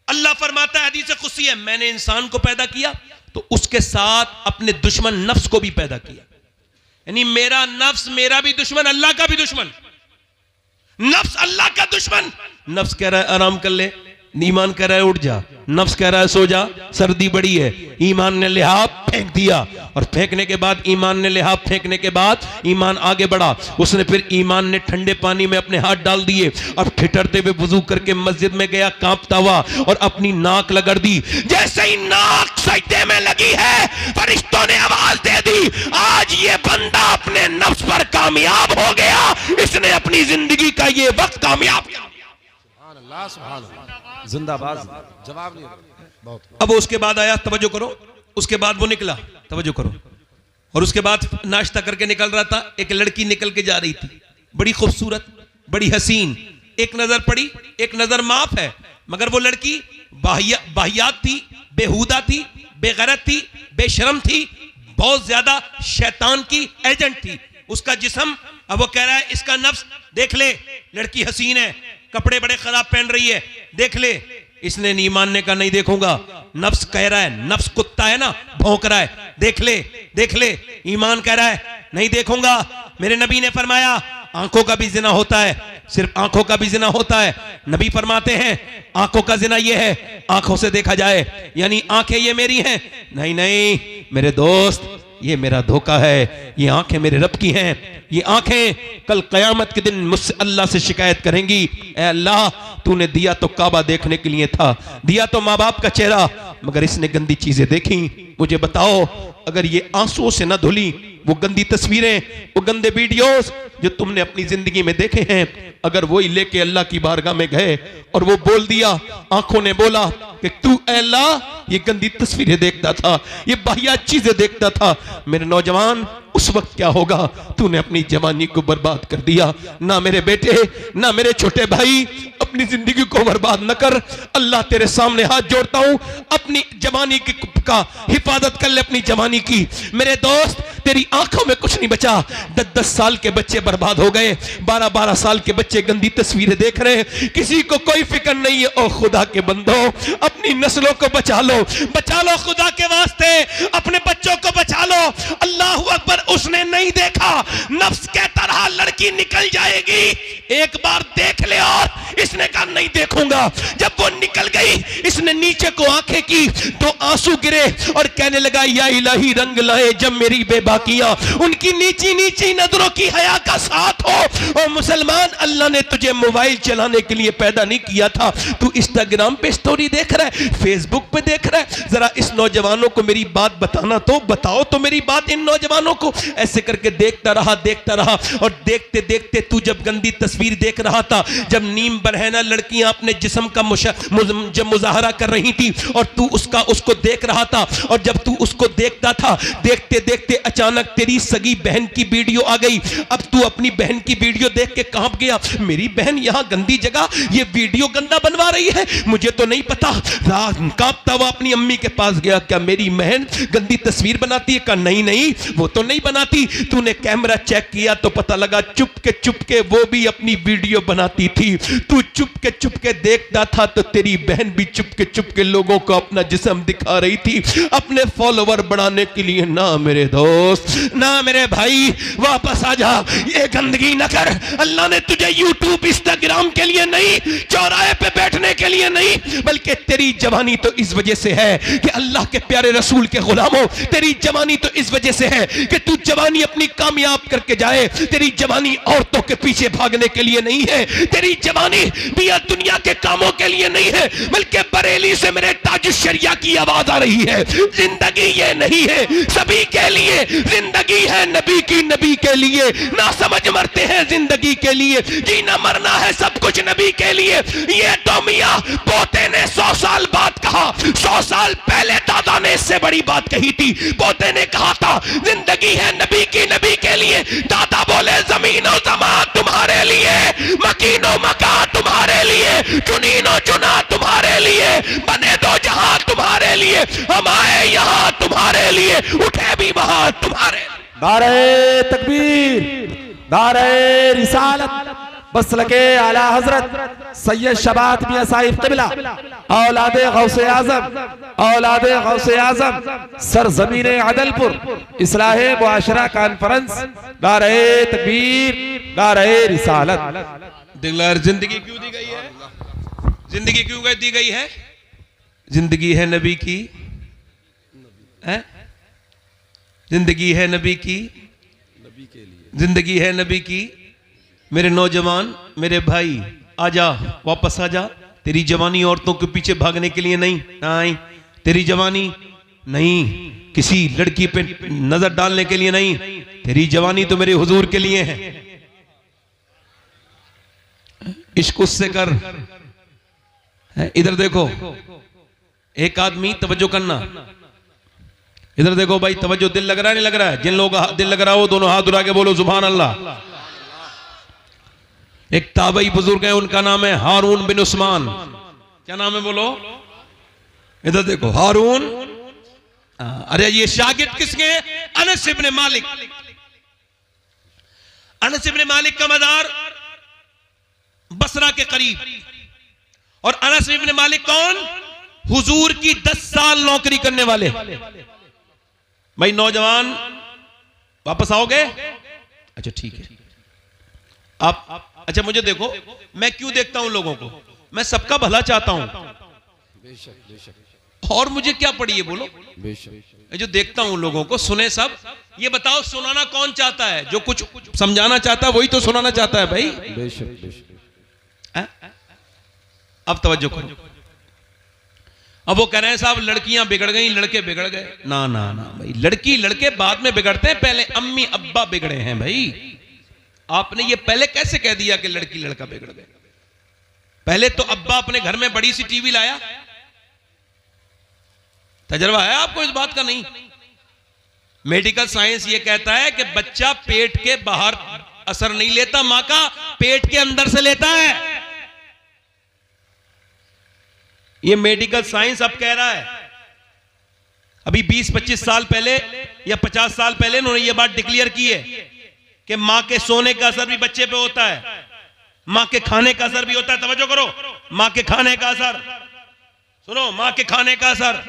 अल्लाह फरमाता है हदीस कुदसी है, मैंने इंसान को पैदा किया तो उसके साथ अपने दुश्मन नफ्स को भी पैदा किया। यानी मेरा नफ्स मेरा भी दुश्मन, अल्लाह का भी दुश्मन। नफ्स अल्लाह का दुश्मन। नफ्स कह रहा है आराम कर ले, ईमान कह रहा है उठ जा। नफ्स कह रहा है सो जा, सर्दी बड़ी है। ईमान ने लिहाफ फेंक दिया, और फेंकने के बाद ईमान ने लिहाफ फेंकने के बाद ईमान आगे बढ़ा। उसने फिर ईमान ने ठंडे पानी में अपने हाथ डाल दिए और ठिठरते हुए वुजू करके मस्जिद में गया कांपता हुआ और अपनी नाक लगड़ दी। जैसे ही नाक सजदे में लगी है, फरिश्तों ने आवाज दे दी, आज ये बंदा अपने नफ्स पर कामयाब हो गया, इसने अपनी जिंदगी का ये वक्त कामयाब किया। जिंदाबाद। जवाब नहीं बहुत। अब उसके बाद आया, तवज्जो करो, उसके बाद वो निकला, तवज्जो करो, और उसके बाद नाश्ता करके निकल रहा था। एक लड़की निकल के जा रही थी, बड़ी खूबसूरत, बड़ी हसीन। एक नजर पड़ी, एक नजर माफ है, मगर वो लड़की बाहियात थी, बेहुदा थी, बेगैरत थी, बेशरम थी, बहुत ज्यादा शैतान की एजेंट थी। उसका जिस्म, अब वो कह रहा है इसका नफ्स देख ले, लड़की हसीन है, कपड़े बड़े खराब पहन रही है, देख ले। इसने नहीं मानने का, नहीं देखूंगा। नफ्स कह रहा है, नफ्स कुत्ता है ना, भौंक रहा है, देख ले देख ले। ईमान कह रहा है नहीं देखूंगा। मेरे नबी ने फरमाया आंखों का भी जिना होता है, सिर्फ आंखों का भी जिना होता है। नबी फरमाते हैं आंखों का जिना ये है आंखों से देखा जाए, यानी आंखें ये मेरी हैं। नहीं नहीं मेरे दोस्त, ये मेरा धोखा है। ये आंखें मेरे रब की हैं। ये आंखें कल कयामत के दिन मुझसे अल्लाह से शिकायत करेंगी, ऐ अल्लाह तूने दिया तो काबा देखने के लिए था, दिया तो माँ बाप का चेहरा, मगर इसने गंदी चीजें देखी। मुझे बताओ, अगर ये आंसुओं से ना धुली वो गंदी तस्वीरें, वो गंदे वीडियोस जो तुमने अपनी जिंदगी में देखे हैं, अगर वही लेके अल्लाह की बारगाह में गए और वो बोल दिया, आंखों ने बोला कि तू ऐ अल्लाह ये गंदी तस्वीरें देखता था, ये बाहियात चीजें देखता था, मेरे नौजवान उस वक्त क्या होगा? तूने अपनी जवानी को बर्बाद कर दिया। ना मेरे बेटे, ना मेरे छोटे भाई, अपनी जिंदगी को बर्बाद न कर। अल्लाह तेरे सामने हाथ जोड़ता हूं, अपनी जवानी का हिफाजत कर ले, अपनी जवानी की। मेरे दोस्त तेरी आंखों में कुछ नहीं बचा। 10-10 साल के बच्चे बर्बाद हो गए, 12-12 साल के बच्चे गंदी तस्वीरें देख रहे हैं, किसी को कोई फिक्र नहीं है। ओ खुदा के बंदो, अपनी नस्लों को बचा लो, बचा लो खुदा के वास्ते, अपने बच्चों को बचा लो। अल्लाह अकबर। उसने नहीं देखा, नफ्स कहता रहा लड़की निकल जाएगी, एक बार देख ले, और इसने कहा नहीं देखूंगा। जब वो निकल गई, इसने नीचे को आंखें की तो आंसू गिरे और कहने लगा या इलाही रंग लाए जब मेरी बेबाकियां, उनकी नीची नीची नजरों की हया का साथ हो। और मुसलमान, अल्लाह ने तुझे मोबाइल चलाने के लिए पैदा नहीं किया था। तू इंस्टाग्राम पे स्टोरी देख रहा है, फेसबुक पे देख रहा है। जरा इस नौजवानों को मेरी बात बताना तो, बताओ तो मेरी बात इन नौजवानों को। ऐसे करके देखता रहा, और देखते देखते तू जब गंदी तस्वीर देख रहा था, जब नीम बरहना लड़कियां अपने जिस्म का जब मुजाहरा कर रही थी और तू उसको देख रहा था, और जब तू उसको देखता था, देखते देखते अचानक तेरी सगी बहन की वीडियो आ गई। अब तू अपनी बहन की वीडियो देख के कांप गया, मेरी बहन यहां गंदी जगह ये वीडियो गंदा बनवा रही है, मुझे तो नहीं पता। कांपता हुआ अपनी अम्मी के पास गया, क्या मेरी बहन गंदी तस्वीर बनाती है? कहा नहीं नहीं वो तो नहीं बनाती। तूने कैमरा चेक किया तो पता लगा चुपके वो भी अपनी वीडियो बनाती थी। तू चुपके देखता था तो तेरी बहन भी चुपके लोगों को अपना जिस्म दिखा रही थी, अपने फॉलोवर बढ़ाने के लिए। ना मेरे दोस्त, ना मेरे भाई, वापस आ जा, ये गंदगी न कर। अल्लाह ने तुझे यूट्यूब इंस्टाग्राम के लिए नहीं, चौराहे पे बैठने के लिए नहीं, बल्कि तेरी जवानी तो इस वजह से है कि अल्लाह के प्यारे रसूल के गुलामों, तेरी जवानी तो इस वजह से है कि तू जवानी अपनी कामयाब करके जाए। तेरी जवानी औरतों के पीछे भागने के लिए नहीं है, तेरी जवानी भी यह दुनिया के कामों के लिए नहीं है, बल्कि बरेली से मेरे ताज शरिया की आवाज आ रही है। जिंदगी ये नहीं है सभी के लिए, जिंदगी है नबी की, नबी के लिए। ना समझ मरते हैं जिंदगी के लिए, जीना मरना है सब कुछ नबी के लिए। ये तो मियां पोते ने 100 साल बाद कहा, 100 साल पहले दादा ने इससे बड़ी बात कही थी। पोते ने कहा था जिंदगी है नबी की, नबी के लिए। दादा बोले जमीनो जमा तुम्हारे लिए, मकीनो मका तुम्हारे लिए, चुनीनो चुना तुम्हारे लिए, बने दो जहां तुम्हारे लिए, हम आए यहां तुम्हारे लिए, उठे भी वहां तुम्हारे लिए। नारे तकबीर, नारे रिसालत, मसलके आला हजरत सैयद शबात मियां साहिब क़िबला, औलादे गौसे आजम, औलादे गौसे आजम, सरजमीने अदलपुर, इस्लाहे मुआशरा कॉन्फ्रेंस। नारे तकबीर, नारे रिसालत। दिलदार जिंदगी क्यों दी गई है? जिंदगी क्यों दी गई है? जिंदगी है नबी की, है? जिंदगी है नबी की, नबी के लिए जिंदगी है नबी की। मेरे नौजवान, मेरे भाई, आजा, वापस आजा। तेरी जवानी औरतों के पीछे भागने के लिए नहीं, तेरी जवानी नहीं किसी लड़की पे नजर डालने के लिए नहीं, तेरी जवानी तो मेरे हुजूर के लिए है। इश्क उससे कर। इधर देखो, एक आदमी, तवज्जो करना, इधर देखो भाई, तवज्जो। दिल लग रहा है नहीं लग रहा है? जिन लोगों का दिल लग रहा हो दोनों हाथ उठा के बोलो सुभान अल्लाह। एक ताबई बुजुर्ग है, उनका नाम है हारून बिन उस्मान। क्या नाम है बोलो? इधर देखो, हारून। अरे ये शागिर्द किसके? अनस इब्न मालिक। अनस इब्न मालिक का मज़ार बसरा के करीब। और अनस इब्न मालिक कौन? हुजूर की 10 साल नौकरी करने वाले। भाई नौजवान, वापस आओगे? अच्छा ठीक है। आप अच्छा मुझे देखो, मैं क्यों देखता हूं लोगों को? मैं सबका भला चाहता हूं। बेशक, बेशक। और मुझे क्या पड़ी है बोलो? बेशक। जो देखता हूं लोगों को, सुने सब। ये बताओ सुनाना कौन चाहता है? जो कुछ समझाना चाहता है वही तो सुनाना चाहता है भाई। बेशक, बेशक। अब तवज्जो करो। अब वो कह रहे हैं साहब लड़कियां बिगड़ गई, लड़के बिगड़ गए। ना ना ना भाई, लड़की लड़के बाद में बिगड़ते हैं, पहले अम्मी अब्बा बिगड़े हैं भाई। आपने ये पहले कैसे कह दिया कि लड़की लड़का बिगड़ गए? पहले तो अब्बा अपने घर में बड़ी सी टीवी लाया। तजर्बा है आपको इस बात का? नहीं। मेडिकल साइंस ये कहता है कि बच्चा पेट के बाहर असर नहीं लेता, मां का पेट के अंदर से लेता है। ये मेडिकल साइंस अब कह रहा है। अभी 20-25 साल पहले या 50 साल पहले उन्होंने ये बात डिक्लेयर की है कि मां के सोने का असर भी बच्चे पे होता है, मां के खाने का असर भी होता है। तवज्जो करो, मां के खाने का असर सुनो, मां के खाने का असर,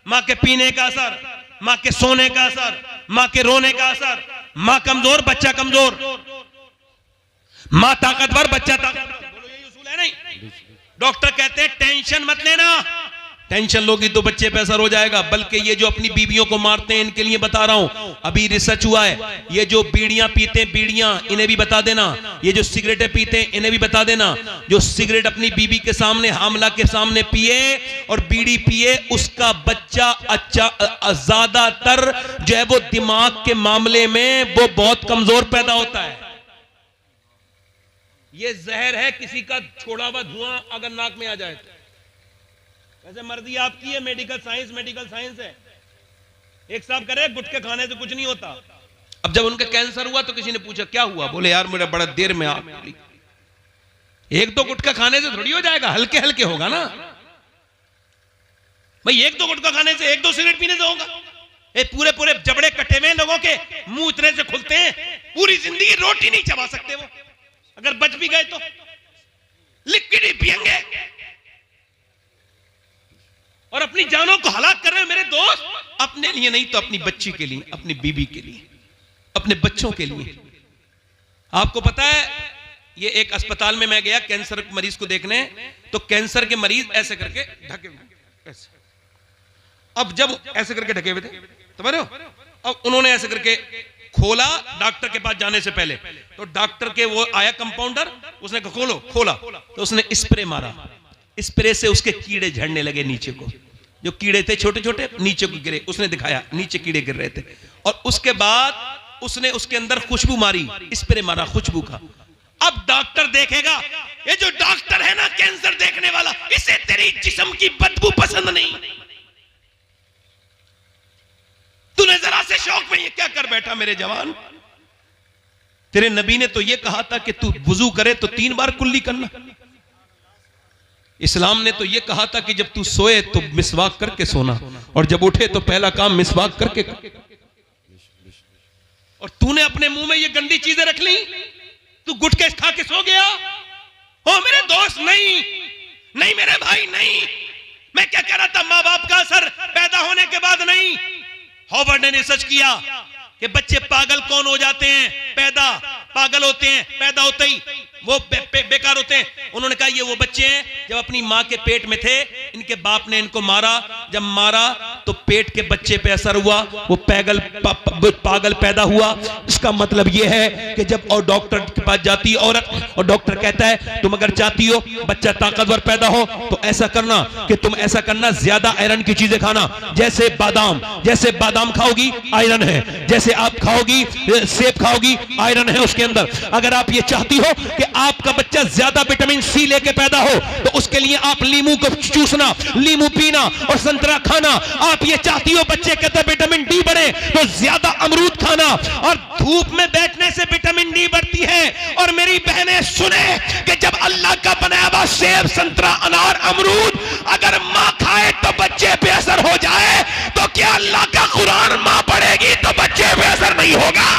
मां के पीने का असर, मां के सोने का असर, मां के रोने का असर। मां कमजोर, बच्चा कमजोर। मां ताकतवर, बच्चा ताकतवर। बोलो यही उसूल है नहीं? डॉक्टर कहते हैं टेंशन मत लेना, टेंशन लोगी तो बच्चे पे असर हो जाएगा। बल्कि ये जो अपनी बीवियों को मारते हैं इनके लिए बता रहा हूं, अभी रिसर्च हुआ है। ये जो बीड़ियां पीते हैं, बीड़ियां, इन्हें भी बता देना। ये जो सिगरेटें पीते हैं इन्हें भी बता देना। जो सिगरेट अपनी बीवी के सामने, हामला के सामने पिए और बीड़ी पिए, उसका बच्चा अच्छा ज्यादातर जो है वो दिमाग के मामले में वो बहुत कमजोर पैदा होता है। ये जहर है, किसी का छोड़ा हुआ धुआं अगर नाक में आ जाए तो। वैसे मर्जी आपकी है, मेडिकल साइंस है। एक साहब करे गुटखे खाने से कुछ नहीं होता। अब जब उनका कैंसर हुआ तो किसी ने पूछा क्या हुआ? बोले यार मेरा बड़ा देर में आग खुली। एक दो गुटखा खाने से थोड़ी हो जाएगा, हल्के हल्के होगा ना भाई। एक दो गुटखा खाने से, एक दो सिगरेट पीने से होगा? पूरे पूरे जबड़े कटे हुए लोगों के मुंह इतने से खुलते हैं, पूरी जिंदगी रोटी नहीं चबा सकते वो। अगर बच भी गए तो लिक्विड ही पिएंगे और अपनी जानों को हलाक कर रहे हैं मेरे दोस्त। अपने लिए नहीं तो अपनी बच्ची के लिए, अपनी बीबी के लिए, अपने बच्चों के लिए। आपको पता है, ये एक अस्पताल में मैं गया कैंसर मरीज को देखने, तो कैंसर के मरीज ऐसे करके ढके हुए ऐसे। अब जब ऐसे करके ढके हुए थे, समझ रहे हो? अब उन्होंने ऐसे करके खोला डॉक्टर के पास जाने से पहले, तो डॉक्टर के वो आया कंपाउंडर, उसने कहा खोलो, खोला तो उसने स्प्रे मारा, स्प्रे से उसके कीड़े झड़ने लगे नीचे को, जो कीड़े थे छोटे छोटे नीचे को गिरे, उसने दिखाया नीचे कीड़े गिर रहे थे। और उसके बाद उसने उसके अंदर खुशबू मारी, स्प्रे मारा खुशबू का। अब डॉक्टर देखेगा, ये जो डॉक्टर है ना कैंसर देखने वाला, इसे तेरी जिस्म की बदबू पसंद नहीं, तूने जरा से शौक में ये क्या कर बैठा मेरे जवान। तेरे नबी ने तो ये कहा था कि तू वुजू करे तो 3 बार कुल्ली करना। इस्लाम ने तो ये कहा था कि जब तू सोए तो मिसवाक करके सोना, और जब उठे तो पहला काम मिसवाक करके। और तूने अपने मुंह में ये गंदी चीजें रख ली, तू गुटके खा के सो गया। ओ मेरे दोस्त, नहीं नहीं मेरे भाई, नहीं। मैं क्या कह रहा था, मां बाप का असर पैदा होने के बाद नहीं। हॉवर्ड ने रिसर्च किया कि बच्चे पागल कौन हो जाते हैं, पैदा पागल होते हैं, पैदा होते ही वो बेकार होते हैं। उन्होंने कहा ये वो बच्चे हैं जब अपनी मां के पेट में थे, इनके बाप ने इनको मारा, जब मारा तो पेट के बच्चे पे असर हुआ, वो पागल पैदा हुआ। इसका मतलब ये है कि जब और डॉक्टर के पास जाती है औरत, और डॉक्टर कहता है तुम अगर चाहती हो बच्चा ताकतवर पैदा हो तो ऐसा करना कि तुम ऐसा करना, ज्यादा आयरन की चीजें खाना, जैसे बादाम खाओगी आयरन है, जैसे आप खाओगी सेब खाओगी आयरन है उसके अंदर। अगर आप ये चाहती हो कि आपका बच्चा ज्यादा विटामिन सी लेके पैदा हो तो उसके लिए आप लीमू को चूसना, लीमू पीना और संतरा खाना। आप ये चाहती हो बच्चे के अंदर विटामिन डी बढ़े तो ज्यादा अमरूद खाना, और धूप में बैठने से विटामिन डी बढ़ती है। और मेरी बहनें सुने कि जब अल्लाह का बनाया हुआ सेब, संतरा, अनार, अमरूद अगर मां खाए तो बच्चे पे असर हो जाए, तो क्या अल्लाह का कुरान मां पढ़ेगी तो बच्चे पे असर नहीं होगा?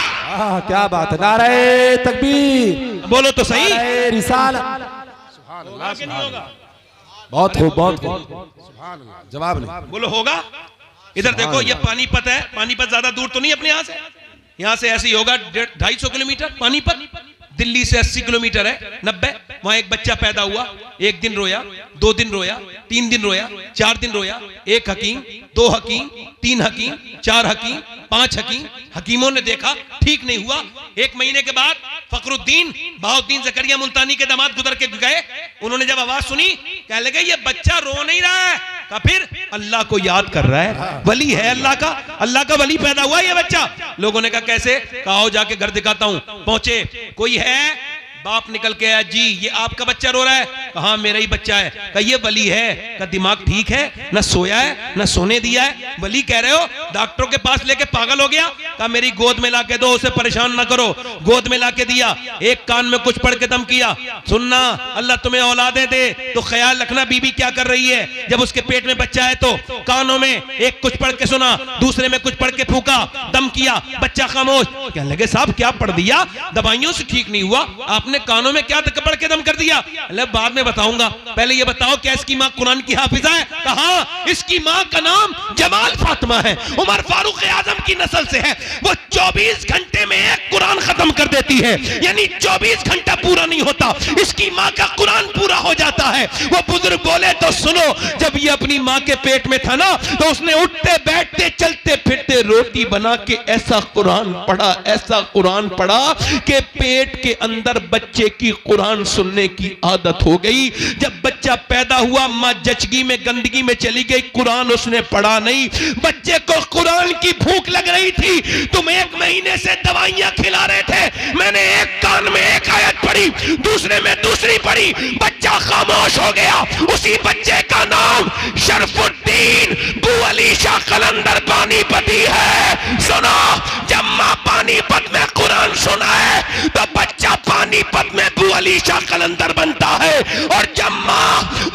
क्या बात है, नारे तकबीर, बोलो तो सही, नारे रिसालत, होगा कि नहीं होगा? बहुत खूब, बहुत खूब, जवाब नहीं, बोलो होगा। इधर देखो, ये पानीपत है, पानीपत ज्यादा दूर तो नहीं अपने यहाँ से ऐसे ही होगा 250 किलोमीटर पानीपत। दिल्ली से 80 किलोमीटर है, 90। वहां एक बच्चा पैदा हुआ, 1 दिन रोया, 2 दिन रोया, 3 दिन रोया, 4 दिन रोया। 1 हकीम, 2 हकीम, 3 हकीम, 4 हकीम, 5 हकीम, हकीमों ने देखा ठीक नहीं हुआ। 1 महीने के बाद फखरुद्दीन बहाउद्दीन जकरिया मुल्तानी के दामाद गुजर के गए। उन्होंने जब आवाज सुनी, कहने लगे ये बच्चा रो नहीं रहा है, का फिर अल्लाह को याद कर रहा है, वली है अल्लाह का वली पैदा हुआ ये बच्चा। लोगों ने कहा कैसे? कहा जाके घर दिखाता हूं। पहुंचे, कोई है? बाप निकल के आया, जी ये आपका बच्चा रो रहा है? कहा मेरा ही बच्चा है। कहा ये वली है? कहा दिमाग ठीक है? ना सोया है ना सोने दिया है, वली कह रहे हो? डॉक्टरों के पास लेके पागल हो गया। कहा मेरी गोद में लाके दो, उसे परेशान ना करो। गोद में लाके दिया, एक कान में कुछ पढ़ के दम किया, सुनना अल्लाह तुम्हें औलादे दे तो ख्याल रखना बीबी क्या कर रही है। जब उसके पेट में बच्चा है तो कानों में एक कुछ पढ़ के सुना, दूसरे में कुछ पढ़ के फूका, दम किया, बच्चा खामोश। कहने लगे साहब क्या पढ़ दिया, दवाइयों से ठीक नहीं हुआ, आपने कानों में क्या पढ़ के दम कर दिया? अल्लाह बाद में बताऊंगा, पहले ये बताओ क्या इसकी मां कुरान की हाफिजा है? कहा इसकी मां का नाम जमाल फातिमा है, उमर फारूक आजम की नस्ल से है। वो 24 घंटे में एक कुरान खत्म कर देती है, यानी 24 घंटा पूरा नहीं होता, इसकी मां का कुरान पूरा हो जाता है। वो बुजुर्ग बोले तो सुनो, जब ये अपनी मां के पेट में था ना तो उसने उठते बैठते चलते फिरते रोटी बना के ऐसा कुरान पढ़ा कि पेट के अंदर बच्चे की कुरान सुनने की आदत हो गई। जब बच्चा पैदा हुआ मां जचगी में गंदगी में चली गई, कुरान उसने पढ़ा नहीं। बच्चे को कुरान की भूख लग रही थी, तुम 1 महीने से दवाइयां खिला रहे थे, मैंने एक कान में एक आयत पढ़ी, दूसरे में दूसरी पढ़ी, बच्चा खामोश हो गया। उसी बच्चे का नाम शरफुद्दीन बू अली शाह कलंदर पानीपती है। सुनो, जब मां पानीपत में कुरान सुना है तो बच्चा पानीपत में बू अली शाह कलंदर बनता है, और जब मां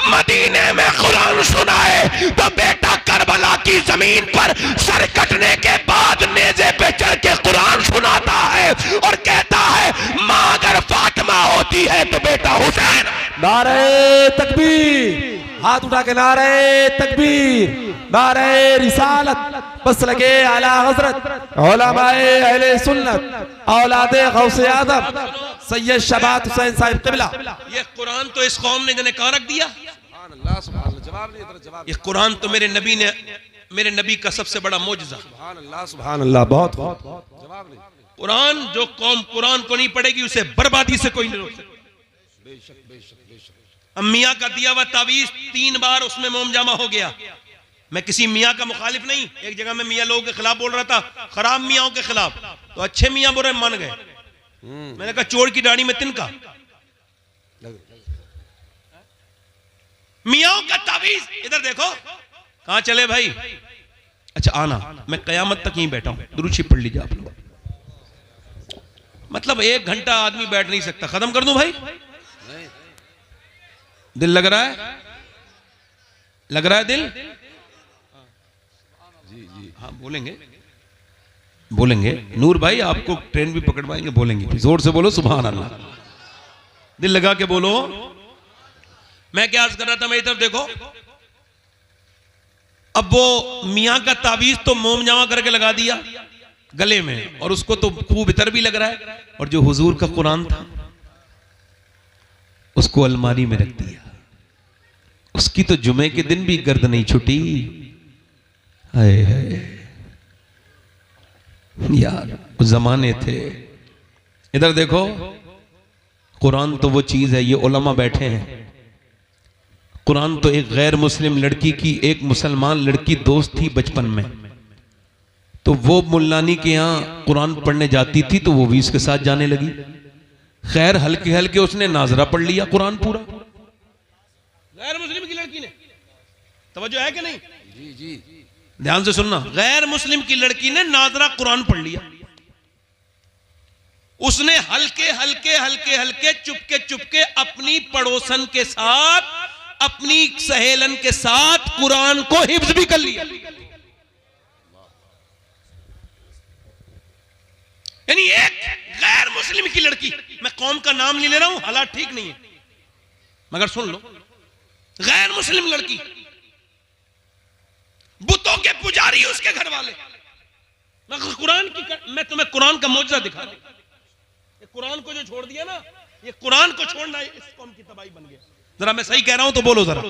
मदीने में कुरान सुना है तो बेटा करबला की जमीन पर सर कटने के बाद नेज़े पे चढ़ के कुरान सुनाता है और कहता है मां अगर फातिमा होती है तो बेटा हुसैन। नारे तकबीर, हाथ उठा के नारे तकबीर, नारे रिसालत, बस लगे आला हजरत उलमाए अहले सुन्नत औलादे गौसे आदम सैयद शबात हुसैन साहिब क़िबला। ये कुरान तो इस कौम ने जने कहां रख दिया। जवाब नहीं, ये कुरान तो मेरे नबी का सबसे बड़ा मौजज़ा। सुभान अल्लाह, बहुत जवाब नहीं। कुरान, जो कौम कुरान को नहीं पढ़ेगी उसे बर्बादी से कोई नहीं रोक सकता। बेशक बेशक बेशक। अब मियाँ का दिया हुआ तावीज 3 बार उसमें मोम जामा हो गया। मैं किसी मियाँ का मुखालिफ नहीं, एक जगह में मियाँ लोगों के खिलाफ बोल रहा था, खराब मियाँओं के खिलाफ, तो अच्छे मियाँ बुरे मान गए। मैंने कहा चोर की दाढ़ी में तिनका, मियाँओं का तावीज इधर देखो। कहां चले भाई? अच्छा आना, मैं कयामत तक यहीं बैठा हूं, दुरूद शरीफ पढ़ लीजिए आप लोग। मतलब 1 घंटा आदमी बैठ नहीं सकता। खत्म कर दूं भाई? दिल लग रहा है? लग रहा है दिल? जी जी हाँ बोलेंगे, बोलेंगे। नूर भाई आपको ट्रेन भी पकड़वाएंगे, बोलेंगे, जोर से बोलो सुभान अल्लाह, दिल लगा के बोलो। मैं क्या अर्ज कर रहा था, मेरी तरफ देखो। अब वो मियाँ का तावीज तो मोम जामा करके लगा दिया गले में, और उसको तो खूब इतर भी लग रहा है, और जो हुजूर का कुरान था उसको अलमारी में रख दिया। उसकी तो जुमे के दिन भी गर्द नहीं छुटी। हाय हाय यार, उस जमाने थे। इधर देखो, कुरान तो वो चीज है, ये उलमा बैठे हैं। कुरान तो एक गैर मुस्लिम लड़की की एक मुसलमान लड़की दोस्त थी बचपन में, तो वो मुल्लानी के यहाँ कुरान पढ़ने जाती थी, तो वो भी इसके साथ जाने लगी। खैर हल्के हल्के उसने नाजरा पढ़ लिया कुरान पूरा। गैर मुस्लिम की लड़की ने, तवज्जो है कि नहीं? जी जी ध्यान से सुनना, गैर मुस्लिम की लड़की ने नाजरा कुरान पढ़ लिया। उसने हल्के हल्के हल्के हल्के चुपके चुपके अपनी पड़ोसन के साथ, अपनी सहेलन के साथ कुरान को हिफ्ज भी कर लिया। यानी एक गैर मुस्लिम की लड़की, मैं कौम का नाम नहीं ले रहा हूं, हालात ठीक नहीं है, मगर सुन लो, गैर मुस्लिम लड़की, बुतों के पुजारी उसके घर वाले। मैं तुम्हें कुरान का मौजज़ा दिखा दूं। ये कुरान को जो छोड़ दिया ना, ये कुरान को छोड़ना इस कौम की तबाही बन गया। जरा मैं सही कह रहा हूं तो बोलो जरा।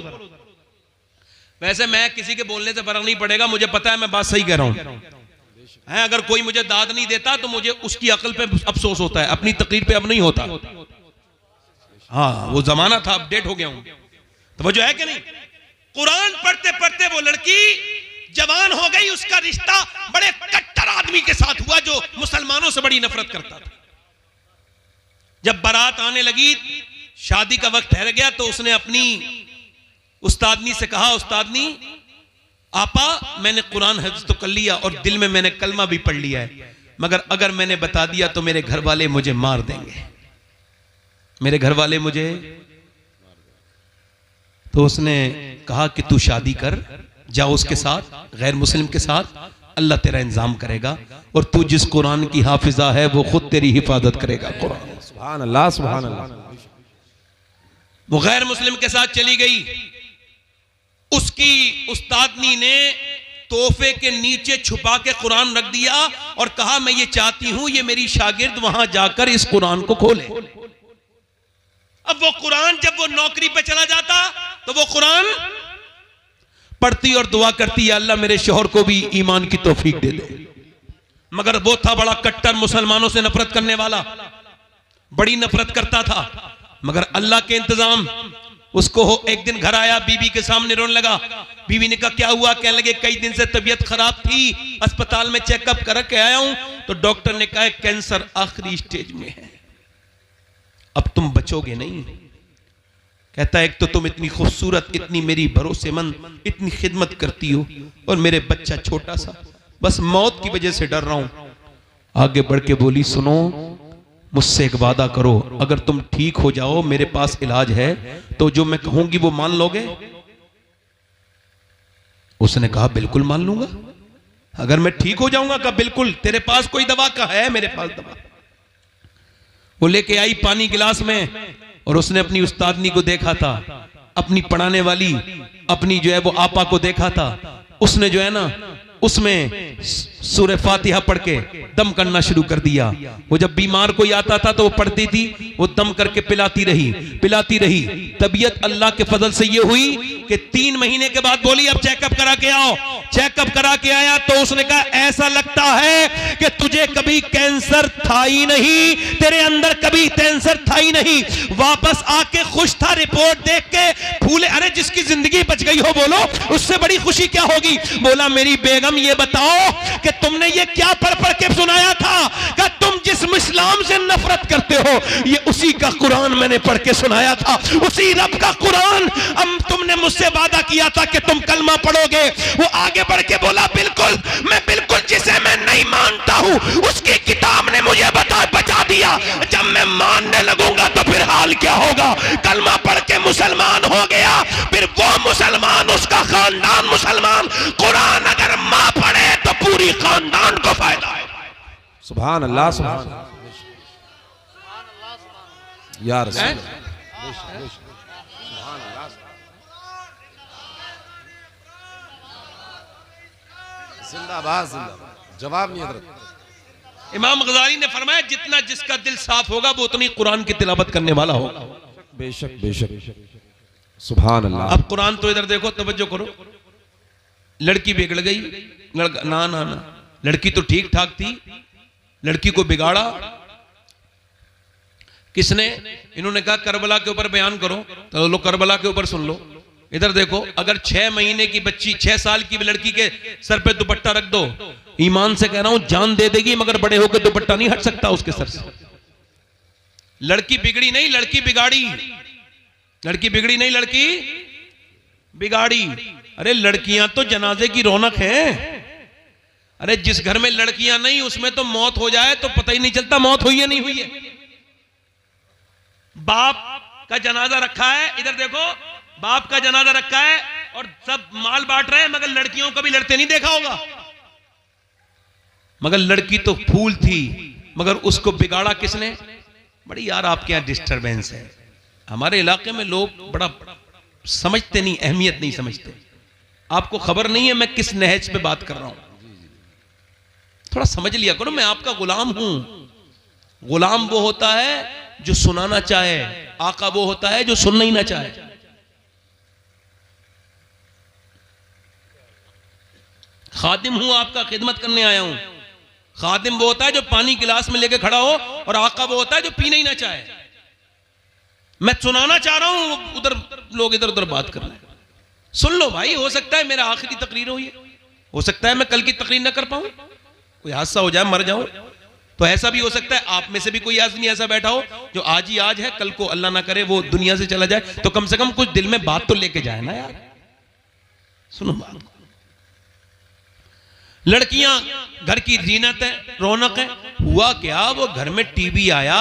वैसे मैं किसी के बोलने से फर्क नहीं पड़ेगा, मुझे पता है मैं बात सही कह रहा हूं। है अगर कोई मुझे दाद नहीं देता तो मुझे उसकी अकल पे अफसोस होता है, अपनी तकरीर पे अब नहीं होता। हाँ वो जमाना था, अपडेट हो गया हूं। तो वो जो है कि नहीं, कुरान पढ़ते पढ़ते वो लड़की जवान हो गई। उसका रिश्ता बड़े कट्टर आदमी के साथ हुआ जो मुसलमानों से बड़ी नफरत करता था। जब बारात आने लगी, शादी का वक्त ठहर गया, तो उसने अपनी उस्तादनी से कहा, उस्तादनी आपा मैंने कुरान हिफ्ज़ तो कर लिया और दिल में मैंने कलमा भी पढ़ लिया है, मगर अगर मैंने बता दिया तो मेरे घर वाले मुझे मार देंगे, मेरे घर वाले मुझे। तो उसने कहा कि तू शादी कर, जाओ उसके साथ, गैर मुस्लिम के साथ, अल्लाह तेरा इंतजाम करेगा, और तू जिस कुरान की हाफिजा है वो खुद तेरी हिफाजत करेगा। कुरान सुभान अल्लाह सुभान अल्लाह। वो गैर मुस्लिम के साथ चली गई। उसकी उस्तादनी ने तोहफे के नीचे छुपा के कुरान रख दिया और कहा मैं ये चाहती हूं ये मेरी शागिर्द वहां जाकर इस कुरान को खोले। अब वो कुरान जब वो नौकरी पे चला जाता तो वो कुरान पढ़ती और दुआ करती, या अल्लाह मेरे शौहर को भी ईमान की तौफीक दे दे। मगर वो था बड़ा कट्टर, मुसलमानों से नफरत करने वाला, बड़ी नफरत करता था। मगर अल्लाह के इंतजाम, उसको एक दिन घर आया, बीवी के सामने रोने लगा। बीवी ने कहा क्या हुआ? कहने लगे कई दिन से तबीयत खराब थी, अस्पताल में चेकअप करके आया हूं, तो डॉक्टर ने कहा कैंसर आखिरी स्टेज में है, अब तुम बचोगे नहीं। कहता है एक तो तुम इतनी खूबसूरत, इतनी मेरी भरोसेमंद, इतनी खिदमत करती हो, और मेरे बच्चा छोटा सा, बस मौत की वजह से डर रहा हूं। आगे बढ़ के बोली सुनो, मुझसे एक वादा करो, अगर तुम ठीक हो जाओ, मेरे पास इलाज है, तो जो मैं कहूंगी वो मान लोगे? उसने कहा बिल्कुल मान लूंगा, अगर मैं ठीक हो जाऊंगा। कहा बिल्कुल, तेरे पास कोई दवा का है? मेरे पास दवा। वो लेके आई पानी गिलास में, और उसने अपनी उस्तादनी को देखा था, अपनी पढ़ाने वाली, अपनी जो है वो आपा को देखा था। उसने जो है ना उसमें सूरह फातिहा पढ़ के दम करना शुरू कर दिया। वो जब बीमार कोई आता था तो वो पढ़ती थी, वो दम करके पिलाती रही। तबीयत अल्लाह के फजल से ये हुई कि 3 महीने के बाद बोली अब चेकअप करा के आओ। चेकअप करा के आया तो उसने कहा ऐसा लगता है कि तुझे कभी कैंसर था ही नहीं, तेरे अंदर कभी कैंसर था ही नहीं। वापस आके खुश था, रिपोर्ट देख के फूले। अरे जिसकी जिंदगी बच गई हो बोलो, उससे बड़ी खुशी क्या होगी। बोला मेरी बेगम ये बताओ कि तुमने ये क्या पढ़ पढ़ के सुनाया था। कि तुम जिस इस्लाम से नफरत करते हो ये उसी का कुरान मैंने पढ़ के सुनाया था, उसी रब का कुरान। अब तुमने मुझसे वादा किया था कि तुम कलमा पढ़ोगे। वो आगे बढ़ के बोला बिल्कुल, मैं बिल्कुल जिसे मैं नहीं मानता हूं उसकी किताब ने मुझे बचा दिया। जब मैं मानने लगूंगा तो फिर हाल क्या होगा। कलमा पढ़ के मुसलमान हो गया, फिर वो मुसलमान, उसका खानदान मुसलमान। कुरान अगर मां पढ़े तो पूरी खानदान को फायदा है। सुभान अल्लाह, सुभान अल्लाह या रसूल अल्लाह। जिंदाबाद जिंदाबाद। जवाब नहीं हजरत। इमाम गजाली ने फरमाया जितना जिसका दिल साफ होगा वो उतनी कुरान की तिलावत करने वाला होगा। बेशक बेशक, सुभान अल्लाह। अब कुरान तो इधर देखो, तवज्जो करो। लड़की बिगड़ गई, लड़का ना ना ना, लड़की तो ठीक ठाक थी, लड़की को बिगाड़ा किसने। इन्होंने कहा करबला के ऊपर बयान करो, तो लो करबला के ऊपर सुन लो। इधर देखो, अगर 6 महीने की बच्ची, 6 साल की लड़की के सर पे दुपट्टा रख दो, ईमान से कह रहा हूं जान दे देगी, मगर बड़े होकर दुपट्टा नहीं हट सकता उसके सर से। लड़की बिगड़ी नहीं, लड़की बिगाड़ी। लड़की बिगड़ी नहीं, लड़की बिगाड़ी। अरे लड़कियां तो जनाजे की रौनक है। अरे जिस घर में लड़कियां नहीं उसमें तो मौत हो जाए तो पता ही नहीं चलता मौत हुई है नहीं हुई है। बाप का जनाजा रखा है, इधर देखो, बाप का जनाजा रखा है और सब माल बांट रहे हैं, मगर लड़कियों को भी लड़ते नहीं देखा होगा। मगर लड़की तो फूल थी, मगर उसको बिगाड़ा किसने। बड़ी यार आपके यहां डिस्टरबेंस है। हमारे इलाके में लोग बड़ा समझते नहीं, अहमियत नहीं समझते। आपको खबर नहीं है मैं किस नहज पे बात कर रहा हूं। थोड़ा समझ लिया करो, मैं आपका गुलाम हूं। गुलाम वो होता है जो सुनाना चाहे, आका वो होता है जो सुनना ही ना चाहे। खादिम हूं, आपका खिदमत करने आया हूं। खादिम वो होता है जो पानी गिलास में लेके खड़ा हो, और आका वो होता है जो पीना ही ना चाहे। मैं सुनाना चाह रहा हूं, उधर लोग इधर उधर बात कर रहे हैं। सुन लो भाई, हो सकता है मेरा आखिरी तकरीर हो, ये हो सकता है मैं कल की तकरीर ना कर पाऊं, कोई हादसा हो जाए, मर जाऊं, तो ऐसा भी हो सकता है। आप में से भी कोई आदमी ऐसा बैठा हो जो आज ही आज है, कल को अल्लाह ना करे वो दुनिया से चला जाए, तो कम से कम कुछ दिल में बात तो लेके जाए ना यार। सुनो बात, लड़कियां घर की जीनत है, रौनक है। हुआ क्या, वो घर में टीवी आया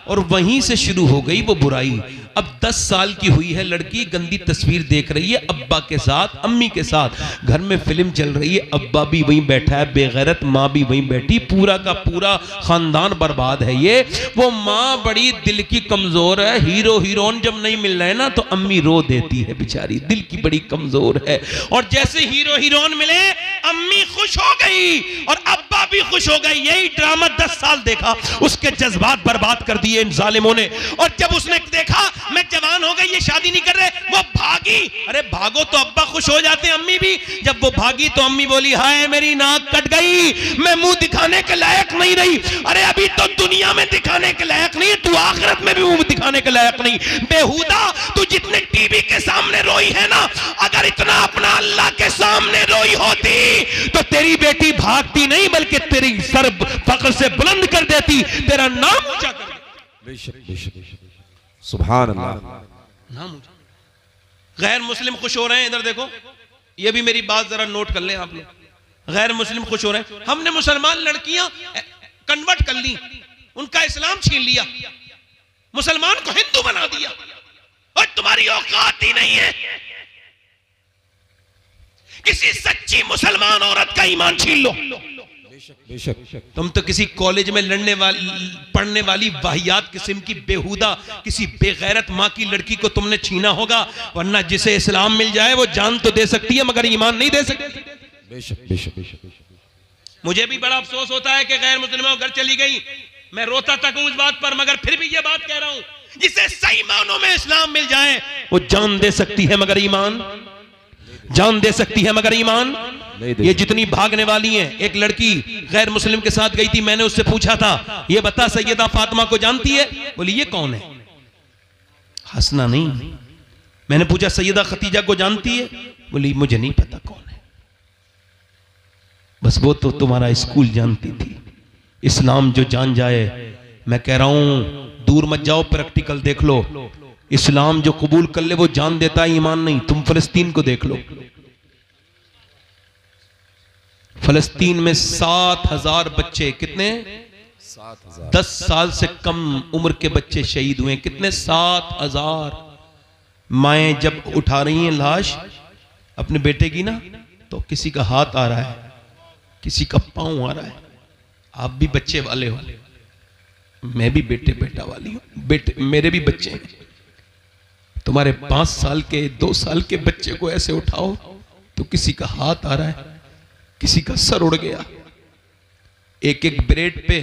और वहीं से शुरू हो गई वो बुराई। अब 10 साल की हुई है लड़की, गंदी तस्वीर देख रही है अब्बा के साथ, अम्मी के साथ। घर में फिल्म चल रही है, अब्बा भी वहीं बैठा है बेगैरत, माँ भी वहीं बैठी, पूरा का पूरा खानदान बर्बाद है। ये वो माँ बड़ी दिल की कमजोर है, हीरो हीरोइन जब नहीं मिल रहे ना तो अम्मी रो देती है बेचारी, दिल की बड़ी कमजोर है। और जैसे हीरो हीरोइन मिले अम्मी खुश हो गई और अब्बा भी खुश हो गए। यही ड्रामा 10 साल देखा, उसके जज्बात बर्बाद कर दिए इन जालिमों ने। और जब उसने देखा मैं जवान हो गई, ये शादी नहीं कर रहे, वो भागी। अरे भागो तो अब्बा खुश हो जाते, अम्मी भी। जब वो भागी तो अम्मी बोली हाय मेरी नाक कट गई, मैं मुंह दिखाने के लायक नहीं रही। अरे अभी तो दुनिया में दिखाने के लायक नहीं, तू आखिरत में भी मुंह दिखाने के लायक नहीं। बेहुदा, तू जितने टीवी के सामने रोई है ना, अगर इतना अपना अल्लाह के सामने रोई होती तो तेरी बेटी भागती नहीं, बल्कि तेरी सर फख्र से बुलंद कर देती, तेरा नाम ऊंचा कर देती। बेशक बेशक, सुभान अल्लाह। नाम ऊंचा। गैर मुस्लिम खुश हो रहे हैं, इधर देखो, ये भी मेरी बात जरा नोट कर लें आप लोग। गैर मुस्लिम खुश हो रहे हैं, हमने मुसलमान लड़कियां कन्वर्ट कर ली, उनका इस्लाम छीन लिया, मुसलमान को हिंदू बना दिया, और तुम्हारी औकात ही नहीं है किसी सच्ची मुसलमान औरत का ईमान छीन लो। बेशक, तुम तो किसी कॉलेज में पढ़ने वाली वाहियात किस्म की बेहुदा किसी बेगैरत माँ की लड़की को तुमने छीना होगा, वरना जिसे इस्लाम मिल जाए वो जान तो दे सकती है मगर ईमान नहीं दे सकती। बेशक बेशक बेशक। मुझे भी बड़ा अफसोस होता है कि गैर मुस्लिमों घर चली गई, मैं रोता तक हूं इस बात पर, मगर फिर भी ये बात कह रहा हूं, जिसे सही मानों में इस्लाम मिल जाए वो जान दे सकती है मगर ईमान, जान दे सकती है मगर ईमान। ये जितनी भागने वाली हैं, एक लड़की गैर मुस्लिम के साथ गई थी, मैंने उससे पूछा था ये बता सैयदा फातिमा को जानती है? बोली ये कौन है? हंसना नहीं। मैंने पूछा सैयदा खतीजा को जानती है? बोली मुझे नहीं पता कौन है, बस वो तो तुम्हारा स्कूल जानती थी। इस्लाम जो जान जाए, मैं कह रहा हूं दूर मत जाओ, प्रैक्टिकल देख लो। इस्लाम जो कबूल कर ले वो जान देता है, ईमान नहीं। तुम फलस्तीन को देख लो, फलस्तीन में 7,000 बच्चे, कितने? 7,000। 10 साल से कम उम्र के बच्चे शहीद हुए। कितने? 7,000। माएं जब उठा रही हैं लाश अपने बेटे की ना, तो किसी का हाथ आ रहा है, किसी का पांव आ रहा है। आप भी बच्चे वाले हो, मैं भी बेटा वाली हूं, बेटे मेरे भी बच्चे हैं। तुम्हारे 5 साल के 2 साल के बच्चे को ऐसे उठाओ तो किसी का हाथ आ रहा है, किसी का सर उड़ गया। एक एक ब्रेड पे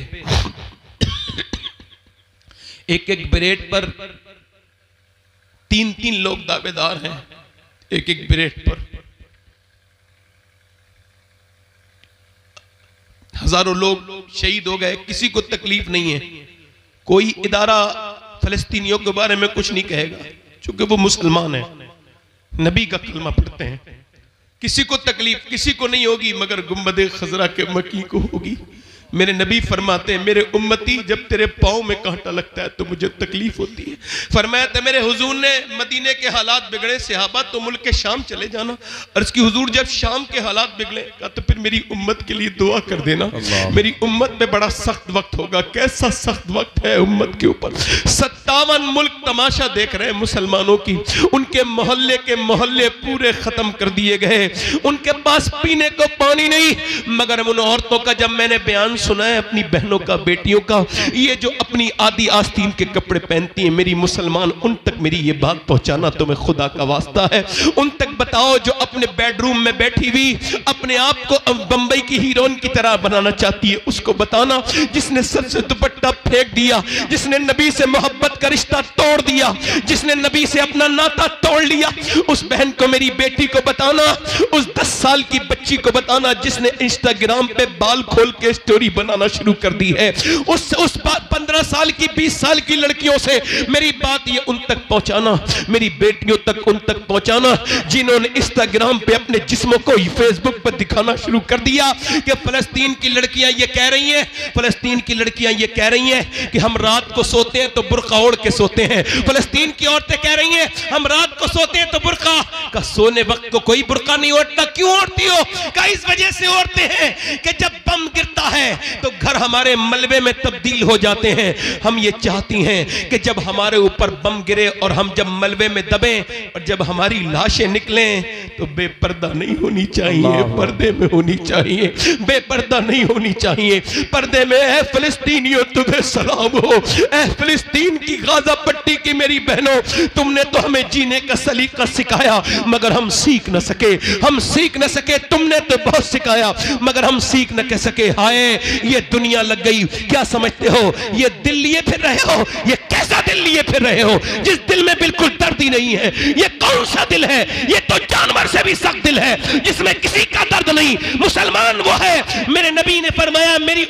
एक ब्रेड पर 3-3 लोग दावेदार हैं, एक ब्रेड पर। हजारों लोग शहीद हो गए, किसी को तकलीफ नहीं है। कोई इदारा फलस्तीनियों के बारे में कुछ नहीं कहेगा, क्योंकि वो मुसलमान है, नबी का कलमा पढ़ते हैं। किसी को तकलीफ किसी को नहीं होगी, मगर गुंबदे खजरा के मकी को होगी। मेरे नबी फरमाते हैं, मेरे उम्मती जब तेरे पाँव में कांटा लगता है तो मुझे तकलीफ होती है। फरमाया था मेरे हुजूर ने, मदीने के हालात बिगड़े सहाबा तो मुल्क के शाम चले जाना। अर्ज़ की हुजूर जब शाम के हालात बिगड़े, कहा तो फिर मेरी उम्मत के लिए दुआ कर देना, मेरी उम्मत पे बड़ा सख्त वक्त होगा। कैसा सख्त वक्त है उम्मत के ऊपर? 57 मुल्क तमाशा देख रहे हैं मुसलमानों की। उनके मोहल्ले के मोहल्ले पूरे खत्म कर दिए गए, उनके पास पीने को पानी नहीं। मगर उन औरतों का जब मैंने बयान सुना है, अपनी बहनों का, बेटियों का, ये जो अपनी आदि आस्तीन के कपड़े पहनती हैं, मेरी मुसलमान उन तक मेरी ये बात पहुंचाना तुम्हें खुदा का वास्ता है। उन तक बताओ जो अपने बेडरूम में बैठी हुई अपने आप को बंबई की हीरोइन की तरह बनाना चाहती है, उसको बताना। जिसने सर से दुपट्टा फेंक दिया, जिसने नबी से मोहब्बत का रिश्ता तोड़ दिया, जिसने नबी से अपना नाता तोड़ लिया, उस बहन को, मेरी बेटी को बताना। उस 10 साल की बच्ची को बताना जिसने इंस्टाग्राम पे बाल खोल के स्टोरी बनाना शुरू कर दी है। उस 15 साल की 20 साल की लड़कियों से मेरी बात ये उन तक पहुंचाना, मेरी बेटियों तक उन तक पहुंचाना जिन्होंने इंस्टाग्राम पे अपने जिस्मों को फेसबुक पर दिखाना शुरू कर दिया कि फलस्तीन की लड़कियां ये कह रही हैं, फलस्तीन की लड़कियां ये कह रही हैं कि हम रात को सोते हैं तो बुर्का ओढ़ के सोते हैं। फलस्तीन की औरतें कह रही हैं हम रात को सोते हैं तो बुर्का का, सोने वक्त को कोई बुर्का नहीं ओढ़ता। क्यों ओढ़ती हो? का इस वजह से ओढ़ते हैं कि जब बम गिरता है तो घर हमारे मलबे में तब्दील हो जाते हैं। हम ये चाहती हैं कि जब हमारे ऊपर बम गिरे और हम जब मलबे में दबें और जब हमारी लाशें निकलें तो बेपर्दा नहीं होनी चाहिए, पर्दे में होनी चाहिए, बेपर्दा नहीं होनी चाहिए, पर्दे में। ऐ फिलिस्तीनियों तुम्हें सलाम हो, ऐ फिलिस्तीन की गाजा पट्टी की मेरी बहनों, तुमने तो हमें जीने का सलीका सिखाया मगर हम सीख न सके, हम सीख न सके। तुमने तो बहुत सिखाया मगर हम सीख न कह सके। हाय ये दुनिया लग गई। क्या समझते हो ये दिल लिए फिर रहे हो? ये कैसा दिल लिए फिर रहे हो जिस दिल में बिल्कुल दर्द ही नहीं है? ये कौन सा दिल है? ये तो जानवर से भी सख्त दिल है जिसमें किसी का दर्द नहीं। मुसलमान वो है, मेरे नबी ने फरमाया मेरी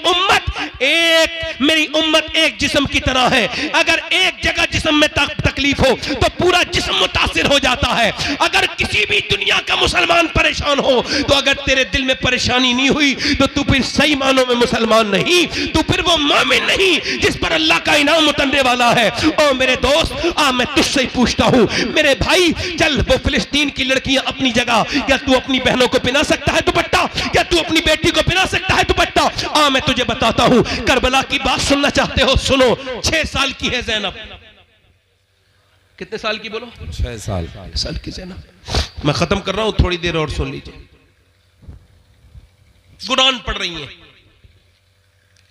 उम्मत एक जिस्म की तरह है। अगर एक जगह जिस्म में तकलीफ हो तो पूरा जिस्म मुतासिर हो जाता है। अगर किसी भी दुनिया का मुसलमान परेशान हो तो अगर तेरे दिल में परेशानी नहीं हुई तो तू फिर सही मानों में मुसलमान नहीं, तू फिर वो मोमिन नहीं जिस पर अल्लाह का इनाम उतरने वाला है। ओ मेरे दोस्त, मैं तुझसे ही पूछता हूं मेरे भाई, चल वो फिलिस्तीन की लड़कियां अपनी जगह, क्या तू अपनी बहनों को पहना सकता है दुपट्टा? क्या तू अपनी बेटी को पहना सकता है दुपट्टा? मैं तुझे बताता हूं, करबला की बात सुनना चाहते हो? सुनो। 6 साल की है ज़ैनब। कितने साल की बोलो? 6 साल की ज़ैनब। मैं खत्म कर रहा हूं, थोड़ी देर और सुन लीजिए। कुरान पढ़ रही हैं।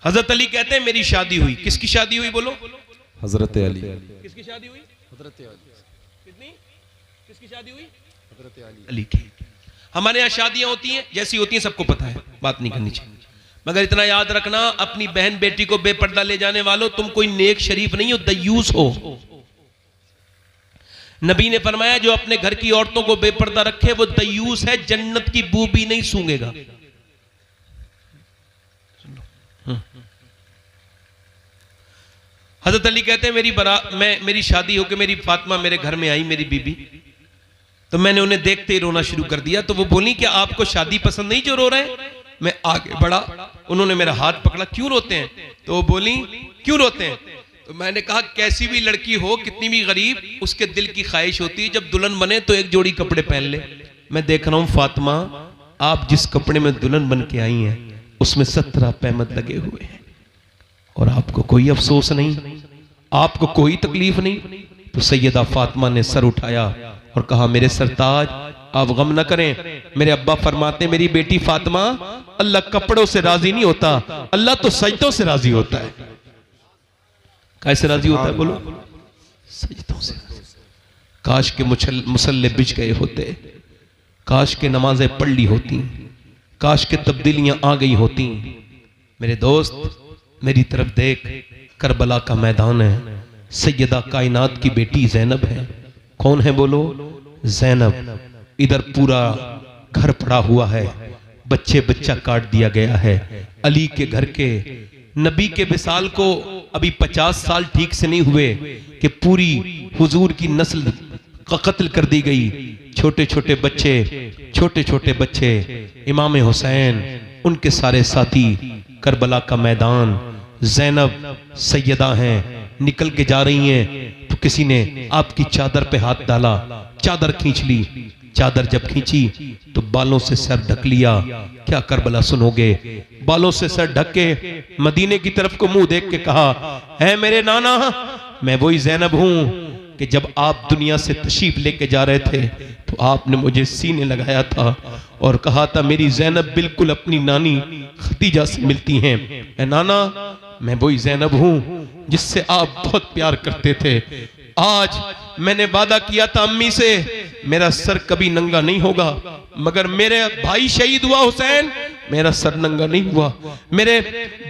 हजरत अली कहते हैं मेरी शादी हुई। किसकी शादी हुई बोलो? हजरत अली। किसकी शादी हुई? हजरत अली। कितनी? किसकी शादी हुई? हजरत अली। अली की। हमारे यहाँ शादियां होती हैं, जैसी होती हैं सबको पता है, बात नहीं करनी चाहिए। मगर इतना याद रखना, अपनी बहन बेटी को बेपर्दा ले जाने वालों, तुम कोई नेक शरीफ नहीं हो, दयूस हो। नबी ने फरमाया जो अपने घर की औरतों को बेपर्दा रखे वो दयूस है, जन्नत की बू भी नहीं सूंघेगा। हजरत अली कहते हैं मेरी शादी होकर मेरी फातिमा मेरे घर में आई, मेरी बीबी, तो मैंने उन्हें देखते ही रोना शुरू कर दिया। तो वो बोली कि आपको शादी पसंद नहीं जो रो रहे हैं? मैं आगे बढ़ा, उन्होंने मेरा हाथ पकड़ा, क्यों रोते हैं? तो वो बोली क्यों रोते हैं? तो मैंने कहा कैसी भी लड़की हो, कितनी भी गरीब, उसके दिल की ख्वाहिश होती है जब दुल्हन बने तो एक जोड़ी कपड़े पहन ले। मैं देख रहा हूं फातिमा, आप जिस कपड़े में दुल्हन बन के आई हैं उसमें 17 पैमद लगे हुए हैं और आपको कोई अफसोस नहीं, आपको कोई तकलीफ नहीं। तो सैयदा फातिमा ने सर उठाया और कहा मेरे सरताज आप गम न करें। मेरे अब्बा फरमाते मेरी बेटी फातिमा, अल्लाह कपड़ों से राजी नहीं होता, अल्लाह तो सजदों से राजी होता है। कैसे राजी होता है बोलो? सजदों से। काश के मुसल्ले बिछ गए होते, काश के नमाजें पढ़ ली होती, काश के तब्दीलियां आ गई होती। मेरे दोस्त मेरी तरफ देख, करबला का मैदान है, सैयदा कायनात की बेटी जैनब है। कौन है बोलो? जैनब। इधर पूरा घर पड़ा हुआ है, बच्चा काट दिया गया है। अली के घर के नबी के विसाल को अभी 50 साल ठीक से नहीं हुए कि पूरी हुजूर की नस्ल का कत्ल कर दी गई। छोटे छोटे बच्चे, इमाम हुसैन, उनके सारे साथी, करबला का मैदान, जैनब सैयदा हैं, निकल के जा रही हैं तो किसी ने आपकी चादर पे हाथ डाला, चादर खींच ली। चादर जब खींची तो बालों से सर ढक लिया। क्या करबला सुनोगे? बालों से सर ढक के मदीने की तरफ को मुंह देख के कहा, है मेरे नाना, मैं वही जैनब हूं कि जब आप दुनिया से तशरीफ लेके जा रहे थे तो आपने मुझे सीने लगाया था और कहा था मेरी जैनब बिल्कुल अपनी नानी खदीजा से मिलती हैं। ए नाना, मैं वही जैनब हूं जिससे आप बहुत प्यार करते थे। आज मैंने वादा किया था अम्मी से मेरा सर कभी नंगा नहीं होगा, मगर मेरे भाई शहीद हुआ हुसैन, मेरा सर नंगा नहीं हुआ। मेरे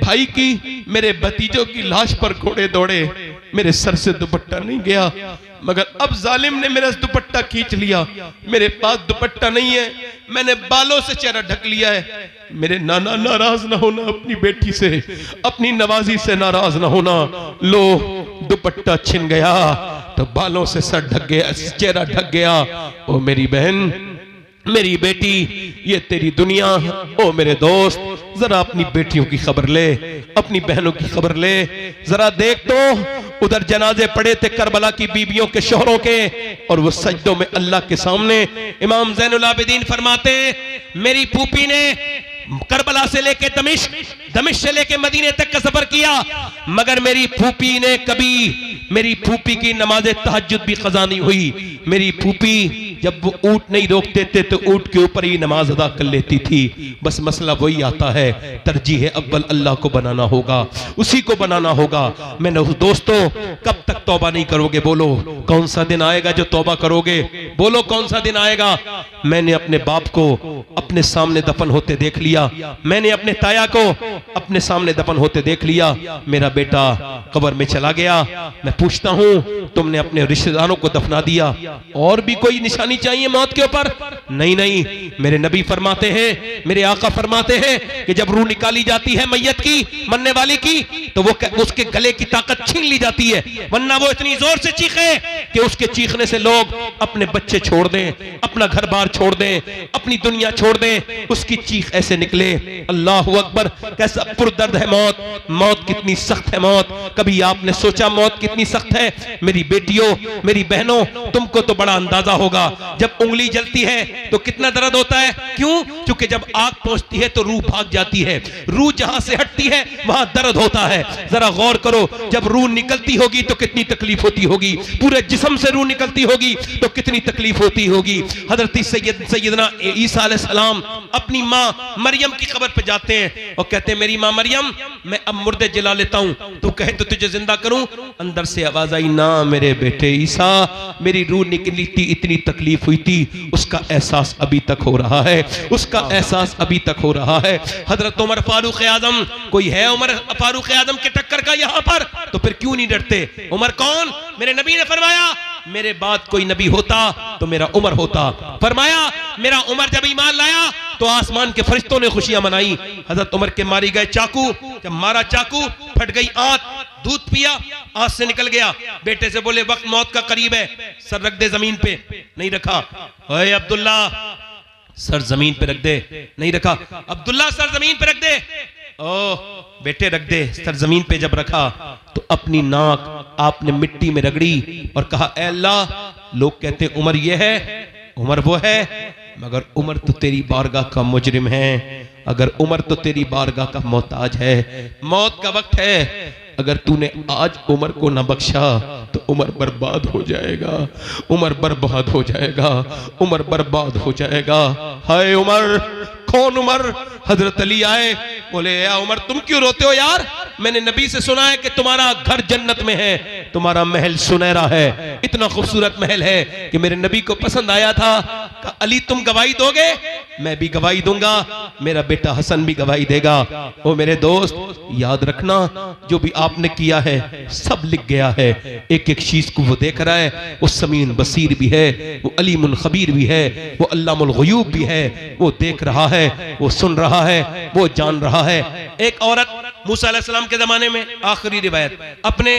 भाई की, मेरे भतीजों की लाश पर घोड़े दौड़े, मेरे सर से दुपट्टा नहीं गया, मगर अब जालिम ने मेरा दुपट्टा खींच लिया। मेरे पास दुपट्टा नहीं है, मैंने बालों से चेहरा ढक लिया है। मेरे नाना नाराज ना होना अपनी बेटी से, अपनी नवाजी से नाराज ना होना। लो दुपट्टा छिन गया तो बालों से सर ढक गया, चेहरा ढक गया। ओ मेरी बहन, मेरी बेटी, ये तेरी दुनिया। ओ मेरे दोस्त, जरा अपनी बेटियों की खबर ले, अपनी बहनों की खबर ले। जरा देख तो उधर जनाजे पड़े थे करबला की बीबियों के, शोहरों के, और वो सजदों में अल्लाह के सामने। इमाम ज़ैनुल आबिदीन फरमाते मेरी फूफी ने करबला से लेके दमिश्क से लेके मदीने तक का सफर किया, मगर मेरी फूफी ने कभी, मेरी फूफी की नमाज़े तहज्जुद भी क़ज़ा नहीं हुई। मेरी फूफी जब वो ऊंट नहीं रोकते थे तो ऊंट के ऊपर ही नमाज अदा कर लेती थी। बस मसला वही आता है, तरजीह अव्वल अल्लाह को बनाना होगा, उसी को बनाना होगा। मैंने दोस्तों, कब तक तौबा नहीं करोगे? बोलो कौन सा दिन आएगा जो तौबा करोगे? बोलो कौन सा दिन आएगा? मैंने अपने बाप को अपने सामने दफन होते देख लिया, मैंने अपने ताया को अपने सामने दफन होते देख लिया। मेरा बेटा कब्र में चला गया, मैं पूछता हूं तुमने अपने रिश्तेदारों को दफना दिया, और भी कोई निशानी चाहिए मौत के ऊपर? नहीं नहीं, मेरे नबी फरमाते हैं, मेरे आका फरमाते हैं कि जब रूह निकाली जाती है मैयत की, मरने वाली की, तो वो उसके गले की ताकत छीन ली जाती है, वरना वो इतनी जोर से चीखे कि उसके चीखने से लोग अपने बच्चे छोड़ दें, अपना घर बार छोड़ दें, अपनी दुनिया छोड़ दें। उसकी चीख ऐसे निकले, अल्लाहु अकबर, कैसा पुरदर्द है मौत, मौत कितनी सख्त है मौत। कभी आपने सोचा मौत कितनी सख्त है? मेरी बेटियों, मेरी बहनों, तुमको तो बड़ा अंदाजा होगा, जब उंगली जलती है तो कितना दर्द होता है। क्यों? क्योंकि जब आग पहुंचती है तो रूह भाग जाती है, रूह जहां से हटती है वहां दर्द होता है। है। जरा गौर करो, जब रूह निकलती होगी तो कितनी तकलीफ होती होगी, पूरे जिस्म से रूह निकलती होगी तो कितनी तकलीफ होती होगी। हजरत सैयदना ईसा अलैहिस्सलाम अपनी माँ मरियम की कब्र पे जाते हैं और कहते हैं मेरी माँ मरियम, मैं अब मुर्दे जला लेता हूँ, तू कहे तो तुझे जिंदा करूं। अंदर से आवाज आई, ना मेरे बेटे ईसा, मेरी रूह निकली थी, इतनी तकलीफ हुई थी, उसका एहसास अभी तक हो रहा है, उसका एहसास अभी तक हो रहा है। हजरत उमर फारूक आजम, कोई है उमर फारूक आजम के टक्कर का यहाँ पर? तो फिर क्यों नहीं डरते? उमर कौन? मेरे नबी ने फरमाया मेरे बाद कोई नबी होता तो मेरा उमर होता। फरमाया मेरा उमर जब ईमान लाया तो आसमान के फरिश्तों ने खुशियां मनाई। हजरत उमर के मारी गए चाकू, जब मारा चाकू फट गई आंत, दूध पिया आंत से निकल गया। बेटे से बोले वक्त मौत का करीब है, सर रख दे जमीन पे, नहीं रखा। ओए अब्दुल्ला सर जमीन पे रख दे, नहीं रखा। अब्दुल्ला सर जमीन पे रख दे, ओ बेटे रख दे। सर जमीन पे जब रखा तो अपनी नाक आपने मिट्टी में रगड़ी और कहा ऐ अल्लाह, लोग कहते उमर ये है, उमर वो है, मगर उमर तो तेरी बारगाह का मुजरिम है, अगर उमर तो तेरी बारगाह का मोहताज है। मौत का वक्त है, अगर तूने आज उमर को न बख्शा तो उमर बर्बाद हो जाएगा, उमर बर्बाद हो जाएगा, उमर बर्बाद हो जाएगा। हाय उमर, कौन उमर? हजरत अली आए, बोले या उमर तुम क्यों रोते हो यार? मैंने नबी से सुना है कि तुम्हारा घर जन्नत में है, तुम्हारा महल सुनहरा है, इतना खूबसूरत महल है कि मेरे नबी को पसंद आया था। अली तुम गवाही दोगे? मैं भी गवाही दूंगा, मेरा बेटा हसन भी गवाही देगा। ओ मेरे दोस्त, याद रखना जो भी आपने किया है सब लिख गया है, एक एक चीज को वो देख रहा है। वो समीन बसीर भी है, वो अलीमुल खबीर भी है, वो अल्लामुल गुयूब भी है, वो देख रहा है, वो सुन रहा है, वो जान रहा है। एक औरत मूसा अलैहिस्सलाम के जमाने में, आखिरी रिवायत, अपने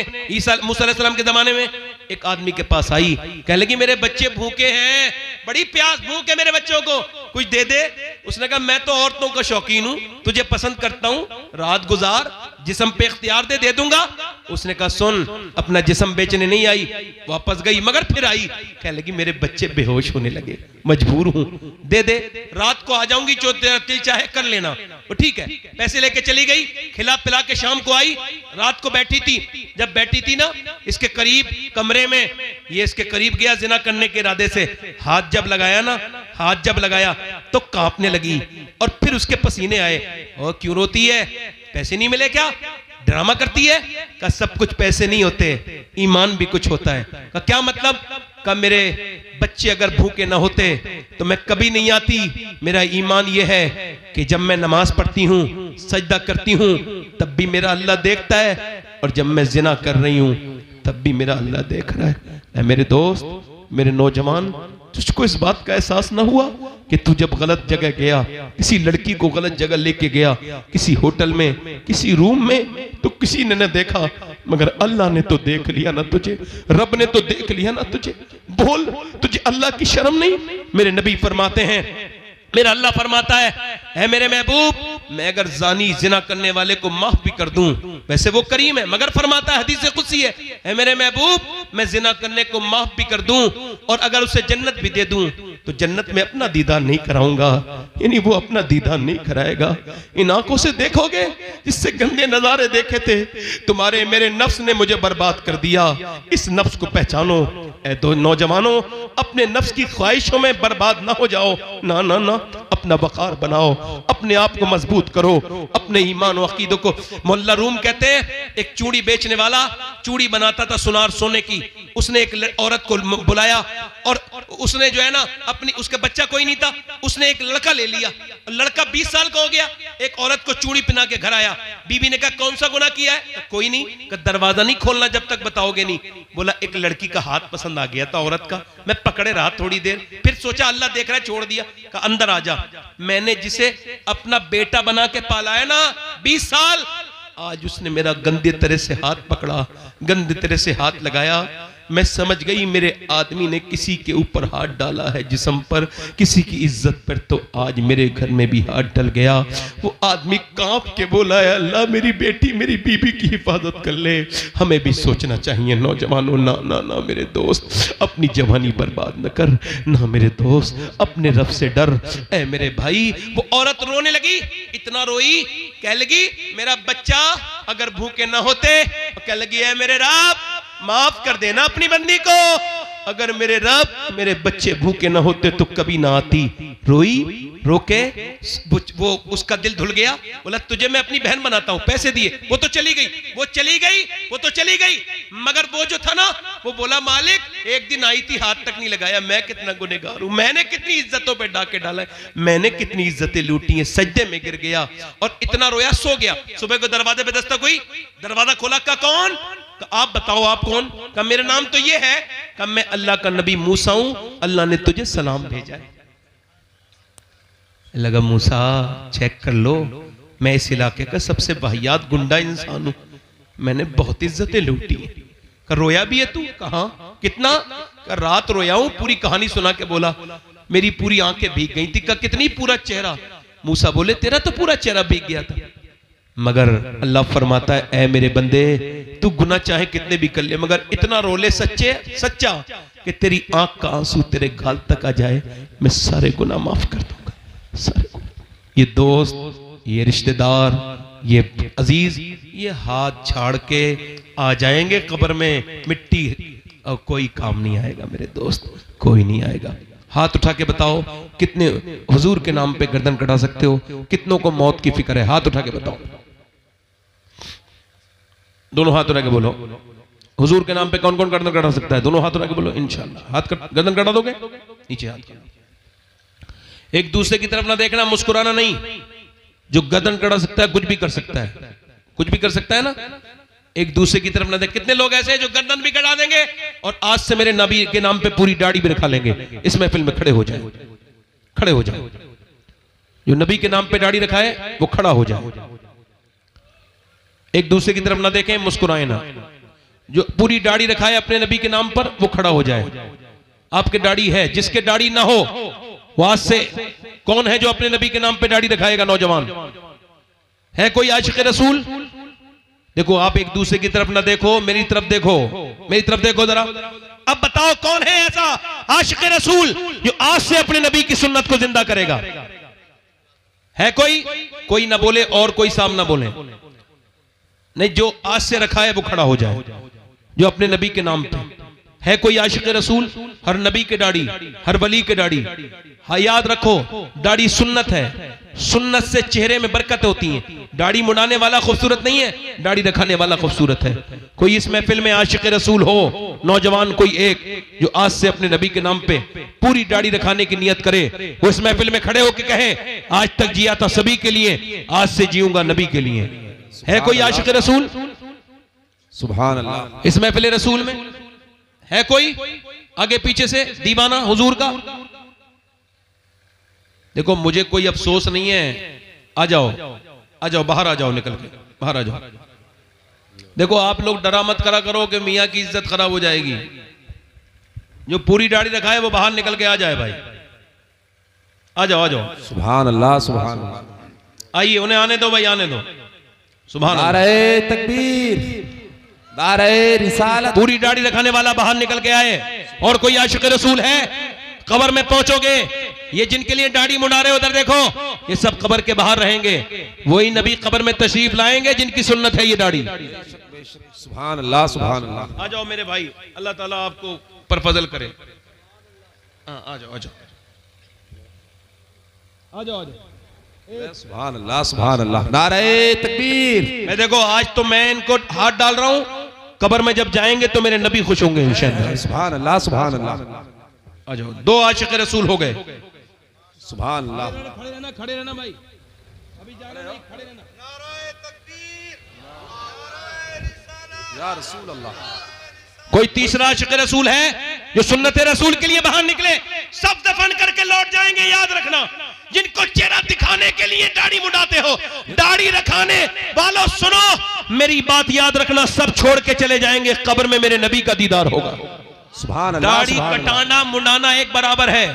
मूसा अलैहिस्सलाम के जमाने में एक आदमी के पास आई, कहने लगी मेरे बच्चे भूखे हैं, बड़ी प्यास भूख है मेरे बच्चों को, कुछ दे दे। उसने कहा मैं तो औरतों का शौकीन हूं, तुझे पसंद करता हूं, रात गुजार, जिस्म पे इख्तियार दे दूंगा। उसने कहा सुन, अपना जिस्म बेचने नहीं आई, वापस गई, मगर फिर आई, कहने लगी मेरे बच्चे बेहोश होने लगे, मजबूर हूं, दे दे, रात को आ जाऊंगी, जो तेरा दिल चाहे कर लेना। वो ठीक है, पैसे लेके चली गई, खिला पिला के शाम को आई, रात को बैठी थी, जब बैठी थी ना इसके करीब कमरे में, ये इसके करीब गया जिना करने के इरादे से, हाथ जब लगाया ना, हाथ जब लगाया तो कांपने लगी और फिर उसके पसीने आए। और क्यों रोती है? पैसे नहीं मिले क्या? ड्रामा करती है? का सब कुछ पैसे नहीं होते, ईमान भी कुछ होता है। का क्या मतलब? का मेरे बच्चे अगर भूखे ना होते तो मैं कभी नहीं आती। मेरा ईमान यह है कि जब मैं नमाज पढ़ती हूँ, सजदा करती हूँ, तब भी मेरा अल्लाह देखता है, और जब मैं जिना कर रही हूँ तब भी मेरा अल्लाह देख रहा है। ऐ मेरे दोस्त, मेरे नौजवान, तुझको इस बात का एहसास ना हुआ कि तू जब गलत जगह गया, किसी लड़की को गलत जगह लेके गया, किसी होटल में, किसी रूम में, तो किसी ने न देखा, मगर अल्लाह ने तो देख लिया ना तुझे, रब ने तो देख लिया ना तुझे। बोल, तुझे अल्लाह की शर्म नहीं? मेरे नबी फरमाते हैं, मेरा अल्लाह फरमाता है मेरे महबूब, मैं अगर जानी जिना करने वाले को माफ भी कर दूं, वैसे वो करीम है, मगर फरमाता है, हदीस कुदसी है मेरे महबूब, मैं जिना करने को माफ भी कर दूं और अगर उसे जन्नत भी दे दूं तो जन्नत में अपना दीदार नहीं कराऊंगा, यानी वो अपना दीदार नहीं कराएगा। इन आंखों से देखोगे जिससे गंदे नजारे देखे थे, तुम्हारे मेरे नफ्स ने मुझे बर्बाद कर दिया। इस नफ्स को पहचानो। ऐ दो नौजवानों, अपने नफ्स की ख्वाहिशों में बर्बाद ना हो जाओ, ना ना ना, अपना वकार बनाओ, अपने आप को मजबूत करो, अपने ईमान और अकीदों को। मोल्ला रूम कहते हैं, एक चूड़ी बेचने वाला चूड़ी बनाता था सुनार सोने की, उसने एक औरत को बुलाया और उसने जो है ना अपनी, उसका बच्चा कोई नहीं था, उसने एक लड़का ले लिया, लड़का 20 साल का हो गया, एक औरत को चूड़ी पहना के घर आया। बीबी ने कहा कौन सा गुनाह किया है? कोई नहीं। कहा दरवाजा नहीं खोलना जब तक बताओगे नहीं। बोला एक लड़की का हाथ पसंद आ गया था औरत का, मैं पकड़े रहा थोड़ी देर, फिर सोचा अल्लाह देख रहा है, छोड़ दिया। कहा अंदर आ जा, मैंने जिसे अपना बेटा बना के पाला है ना 20 साल, आज उसने मेरा गंदे तरह से हाथ पकड़ा, गंदे तरह से हाथ लगाया, मैं समझ गई मेरे आदमी ने किसी के ऊपर हाथ डाला है जिस्म पर, किसी की इज्जत पर, तो आज मेरे घर में भी हाथ डल गया। वो आदमी कांप के बोला है अल्लाह मेरी बेटी मेरी बीबी की हिफाजत कर ले। हमें भी सोचना चाहिए नौजवानों, ना ना ना मेरे दोस्त, अपनी जवानी बर्बाद न कर, ना मेरे दोस्त, अपने रब से डर। ऐ मेरे भाई, वो औरत रोने लगी, इतना रोई, कह लगी मेरा बच्चा अगर भूखे ना होते, कह लगी है मेरे रब माफ कर देना अपनी बंदी को, अगर मेरे रब मेरे बच्चे भूखे ना होते तो कभी ना आती। रोई, रोके, वो उसका दिल धुल गया। बोला तुझे मैं अपनी बहन बनाता हूं, पैसे दिए, वो तो चली गई, वो चली गई, वो तो चली गई, मगर वो जो था ना, वो बोला मालिक एक दिन आई थी हाथ तक नहीं लगाया, मैं कितना गुनहगार हूं, मैंने कितनी इज्जतों पे डाके डाला है, मैंने कितनी इज्जतें लूटी हैं, सजदे में गिर गया और इतना रोया, सो गया। सुबह को दरवाजे पे दस्तक हुई, दरवाजा खोला, का कौन? आप बताओ आप कौन? का मेरा नाम तो ये है, का मैं अल्लाह का नबी मूसा हूं, अल्लाह ने तुझे सलाम भेजा है। लगा मूसा चेक कर लो, मैं इस इलाके का सबसे वाहियात गुंडा इंसान हूं, मैंने बहुत इज्जतें लूटी। का रोया भी है तू? कहा कितना? का रात रोया हूं, पूरी कहानी सुना के बोला, मेरी पूरी आंखें भीग गई थी। का कितनी? पूरा चेहरा। मूसा बोले तेरा तो पूरा चेहरा भीग गया था, मगर अल्लाह फरमाता है ऐ मेरे बंदे तू गुनाह चाहे कितने भी कर ले, मगर इतना रोले सच्चा कि तेरी आंख का आंसू तेरे गाल तक आ जाए, मैं सारे गुनाह माफ कर दूंगा, सारे। ये दोस्त, ये रिश्तेदार, ये अजीज, ये हाथ झाड़ के आ जाएंगे कब्र में, मिट्टी और कोई काम नहीं आएगा मेरे दोस्त, कोई नहीं आएगा। हाथ उठा के बताओ कितने हुजूर के नाम पे गर्दन कटा सकते हो? कितनों को मौत की फिक्र है? हाथ उठा के बताओ, दोनों हाथ उठा के बोलो, हुजूर के नाम पे कौन कौन गर्दन कटा सकता है? दोनों हाथ उठा के बोलो इंशाल्लाह। हाथ गर्दन कटा दोगे? नीचे हाथ। एक दूसरे की तरफ ना देखना, मुस्कुराना नहीं। जो गर्दन कटा सकता है कुछ भी कर सकता है, कुछ भी कर सकता है ना। एक दूसरे की तरफ ना देख। कितने लोग ऐसे हैं जो गर्दन भी कटा देंगे और आज से मेरे नबी के नाम पे पूरी दाढ़ी भी रखा लेंगे। इस महफिल में खड़े हो जाए, खड़े हो जाए। जो नबी के नाम पे दाढ़ी रखा है वो खड़ा हो जाए। एक दूसरे की तरफ ना देखें, मुस्कुराए ना। जो पूरी दाढ़ी रखा है अपने नबी के नाम पर वो खड़ा हो जाए। आपके दाढ़ी है, जिसके दाढ़ी ना हो वो आज से कौन है जो अपने नबी के नाम पे दाढ़ी रखाएगा? नौजवान है कोई आशिक रसूल? देखो आप एक दूसरे की तरफ ना देखो, मेरी तरफ देखो, मेरी तरफ देखो जरा। अब बताओ कौन है ऐसा आशिक रसूल जो आज से अपने नबी की सुन्नत को जिंदा करेगा? है कोई? कोई ना बोले और कोई सामने ना बोले। नहीं, जो आज से रखा है वो खड़ा हो जाए, जो अपने नबी के नाम पे है। कोई आशिक रसूल? हर नबी के दाढ़ी, हर वली के दाढ़ी। हाँ याद रखो, दाढ़ी सुन्नत है, सुन्नत से चेहरे में बरकत होती है। दाढ़ी मुड़ाने वाला खूबसूरत नहीं है, दाढ़ी रखाने वाला खूबसूरत है। कोई इस महफिल में आशिक रसूल हो, नौजवान कोई एक, जो आज से अपने नबी के नाम पे पूरी दाढ़ी रखाने की नियत करे, वो इस महफिल में खड़े होकर कहे आज तक जिया था सभी के लिए, आज से जीऊंगा नबी के लिए। है कोई आशिक रसूल? सुभान अल्लाह। इस महफिल रसूल में है कोई आगे पीछे से दीवाना हुजूर का? देखो मुझे कोई अफसोस नहीं है, आ जाओ, आ जाओ, बाहर आ जाओ, निकल के बाहर आ जाओ। देखो आप लोग डरा मत करा करो कि मियां की इज्जत खराब हो जाएगी। जो पूरी दाढ़ी रखा है वो बाहर निकल के आ जाए भाई, आ जाओ, आ जाओ। सुभान अल्लाह, सुभान अल्लाह। आइए, उन्हें आने दो भाई, आने दो। सुभान अल्लाह। नारे तकबीर, नारे रिसालत। पूरी दाढ़ी रखाने वाला बाहर निकल के आए। और कोई आशिक रसूल है? कब्र में पहुंचोगे, ये जिनके लिए दाढ़ी मुड़ा रहे उधर देखो, ये सब कब्र के बाहर रहेंगे। वही नबी कब्र में तशरीफ लाएंगे जिनकी सुन्नत है ये दाढ़ी। सुभान अल्लाह, सुभान अल्लाह। आ जाओ मेरे भाई, अल्लाह ताला आपको पर फजल करे। आ जाओ, आ जाओ, आ जाओ, आ जाओ। सुभान अल्लाह, सुभान अल्लाह। नारे तकबीर। मैं देखो आज तो मैं इनको हाथ डाल रहा हूं, कब्र में जब जाएंगे तो मेरे नबी खुश होंगे इंशाअल्लाह। सुभान अल्लाह, सुभान अल्लाह। आ जाओ, दो आशिक रसूल हो गए। सुभान अल्लाह। खड़े रहना, खड़े रहना भाई, अभी जा रहे हैं, खड़े रहना। नारे तकबीर, नारे रिसालत। या रसूल अल्लाह। कोई तीसरा आशिक रसूल है जो सुन्नत रसूल के लिए बाहर निकले? सब दफन करके लौट जाएंगे, याद रखना। जिनको चेहरा दिखाने के लिए दाढ़ी मुड़ाते हो, दाढ़ी रखाने वालों सुनो मेरी बात याद रखना, सब छोड़ के चले जाएंगे, कब्र में मेरे नबी का दीदार होगा। सुभान अल्लाह दाढ़ी सुभान अल्लाह। कटाना मुंडाना एक बराबर है।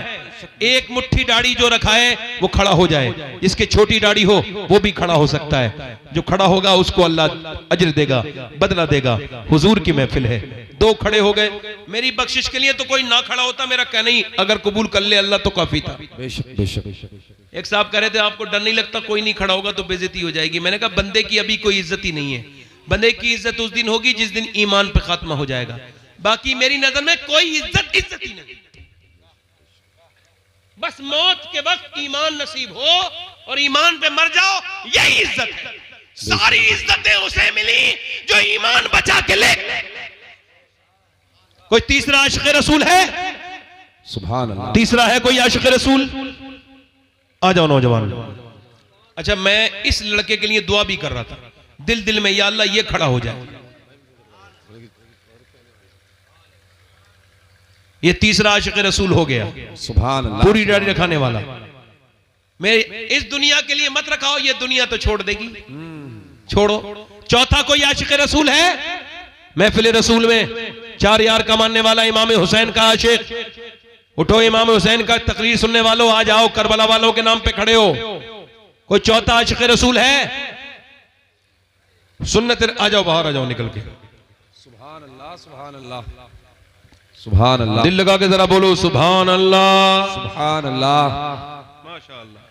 एक मुट्ठी दाढ़ी जो रखा है वो खड़ा हो जाए, जिसके छोटी दाढ़ी हो वो भी खड़ा हो सकता है। जो खड़ा होगा उसको अल्लाह अजर देगा, बदला देगा। हुजूर की महफिल है, दो खड़े हो गए। मेरी बख्शिश के लिए तो कोई ना खड़ा होता, मेरा कहना ही अगर कबूल कर ले अल्लाह तो काफी था। बेशक बेशक। एक साहब कह रहे थे आपको डर नहीं लगता कोई नहीं खड़ा होगा तो बेइज्जती हो जाएगी? मैंने कहा बंदे की अभी कोई इज्जत ही नहीं है। बंदे की इज्जत उस दिन होगी जिस दिन ईमान पे खात्मा हो जाएगा। बाकी मेरी नजर में कोई इज्जत ही नहीं। बस मौत के वक्त ईमान नसीब हो और ईमान पे मर जाओ, यही इज्जत है। सारी इज्जतें उसे मिली जो ईमान बचा के ले। कोई तीसरा आशिक़ रसूल है? सुभान अल्लाह। तीसरा है कोई आशिक़ रसूल? आ जाओ नौजवान। अच्छा, मैं इस लड़के के लिए दुआ भी कर रहा था दिल में, या अल्लाह ये खड़ा हो जाए। ये तीसरा आशिक़ रसूल हो गया, सुभान अल्लाह। पूरी दाढ़ी रखाने वाला। मेरे इस दुनिया के लिए मत रखाओ, ये दुनिया तो छोड़ देगी, छोड़ो। चौथा कोई आशिक़ रसूल है? महफिल रसूल में 4 यार कमाने वाला इमाम हुसैन का आशिक़। उठो इमाम हुसैन का तकरीर सुनने वालों, आ जाओ, करबला वालों के नाम पे खड़े हो। कोई चौथा आशिक़ रसूल है? सुन्नत, आ जाओ, बाहर आ जाओ निकल के। सुभान अल्लाह सुभान अल्लाह सुभान अल्लाह। दिल लगा के जरा बोलो सुभान अल्लाह, सुभान अल्लाह। माशाअल्लाह।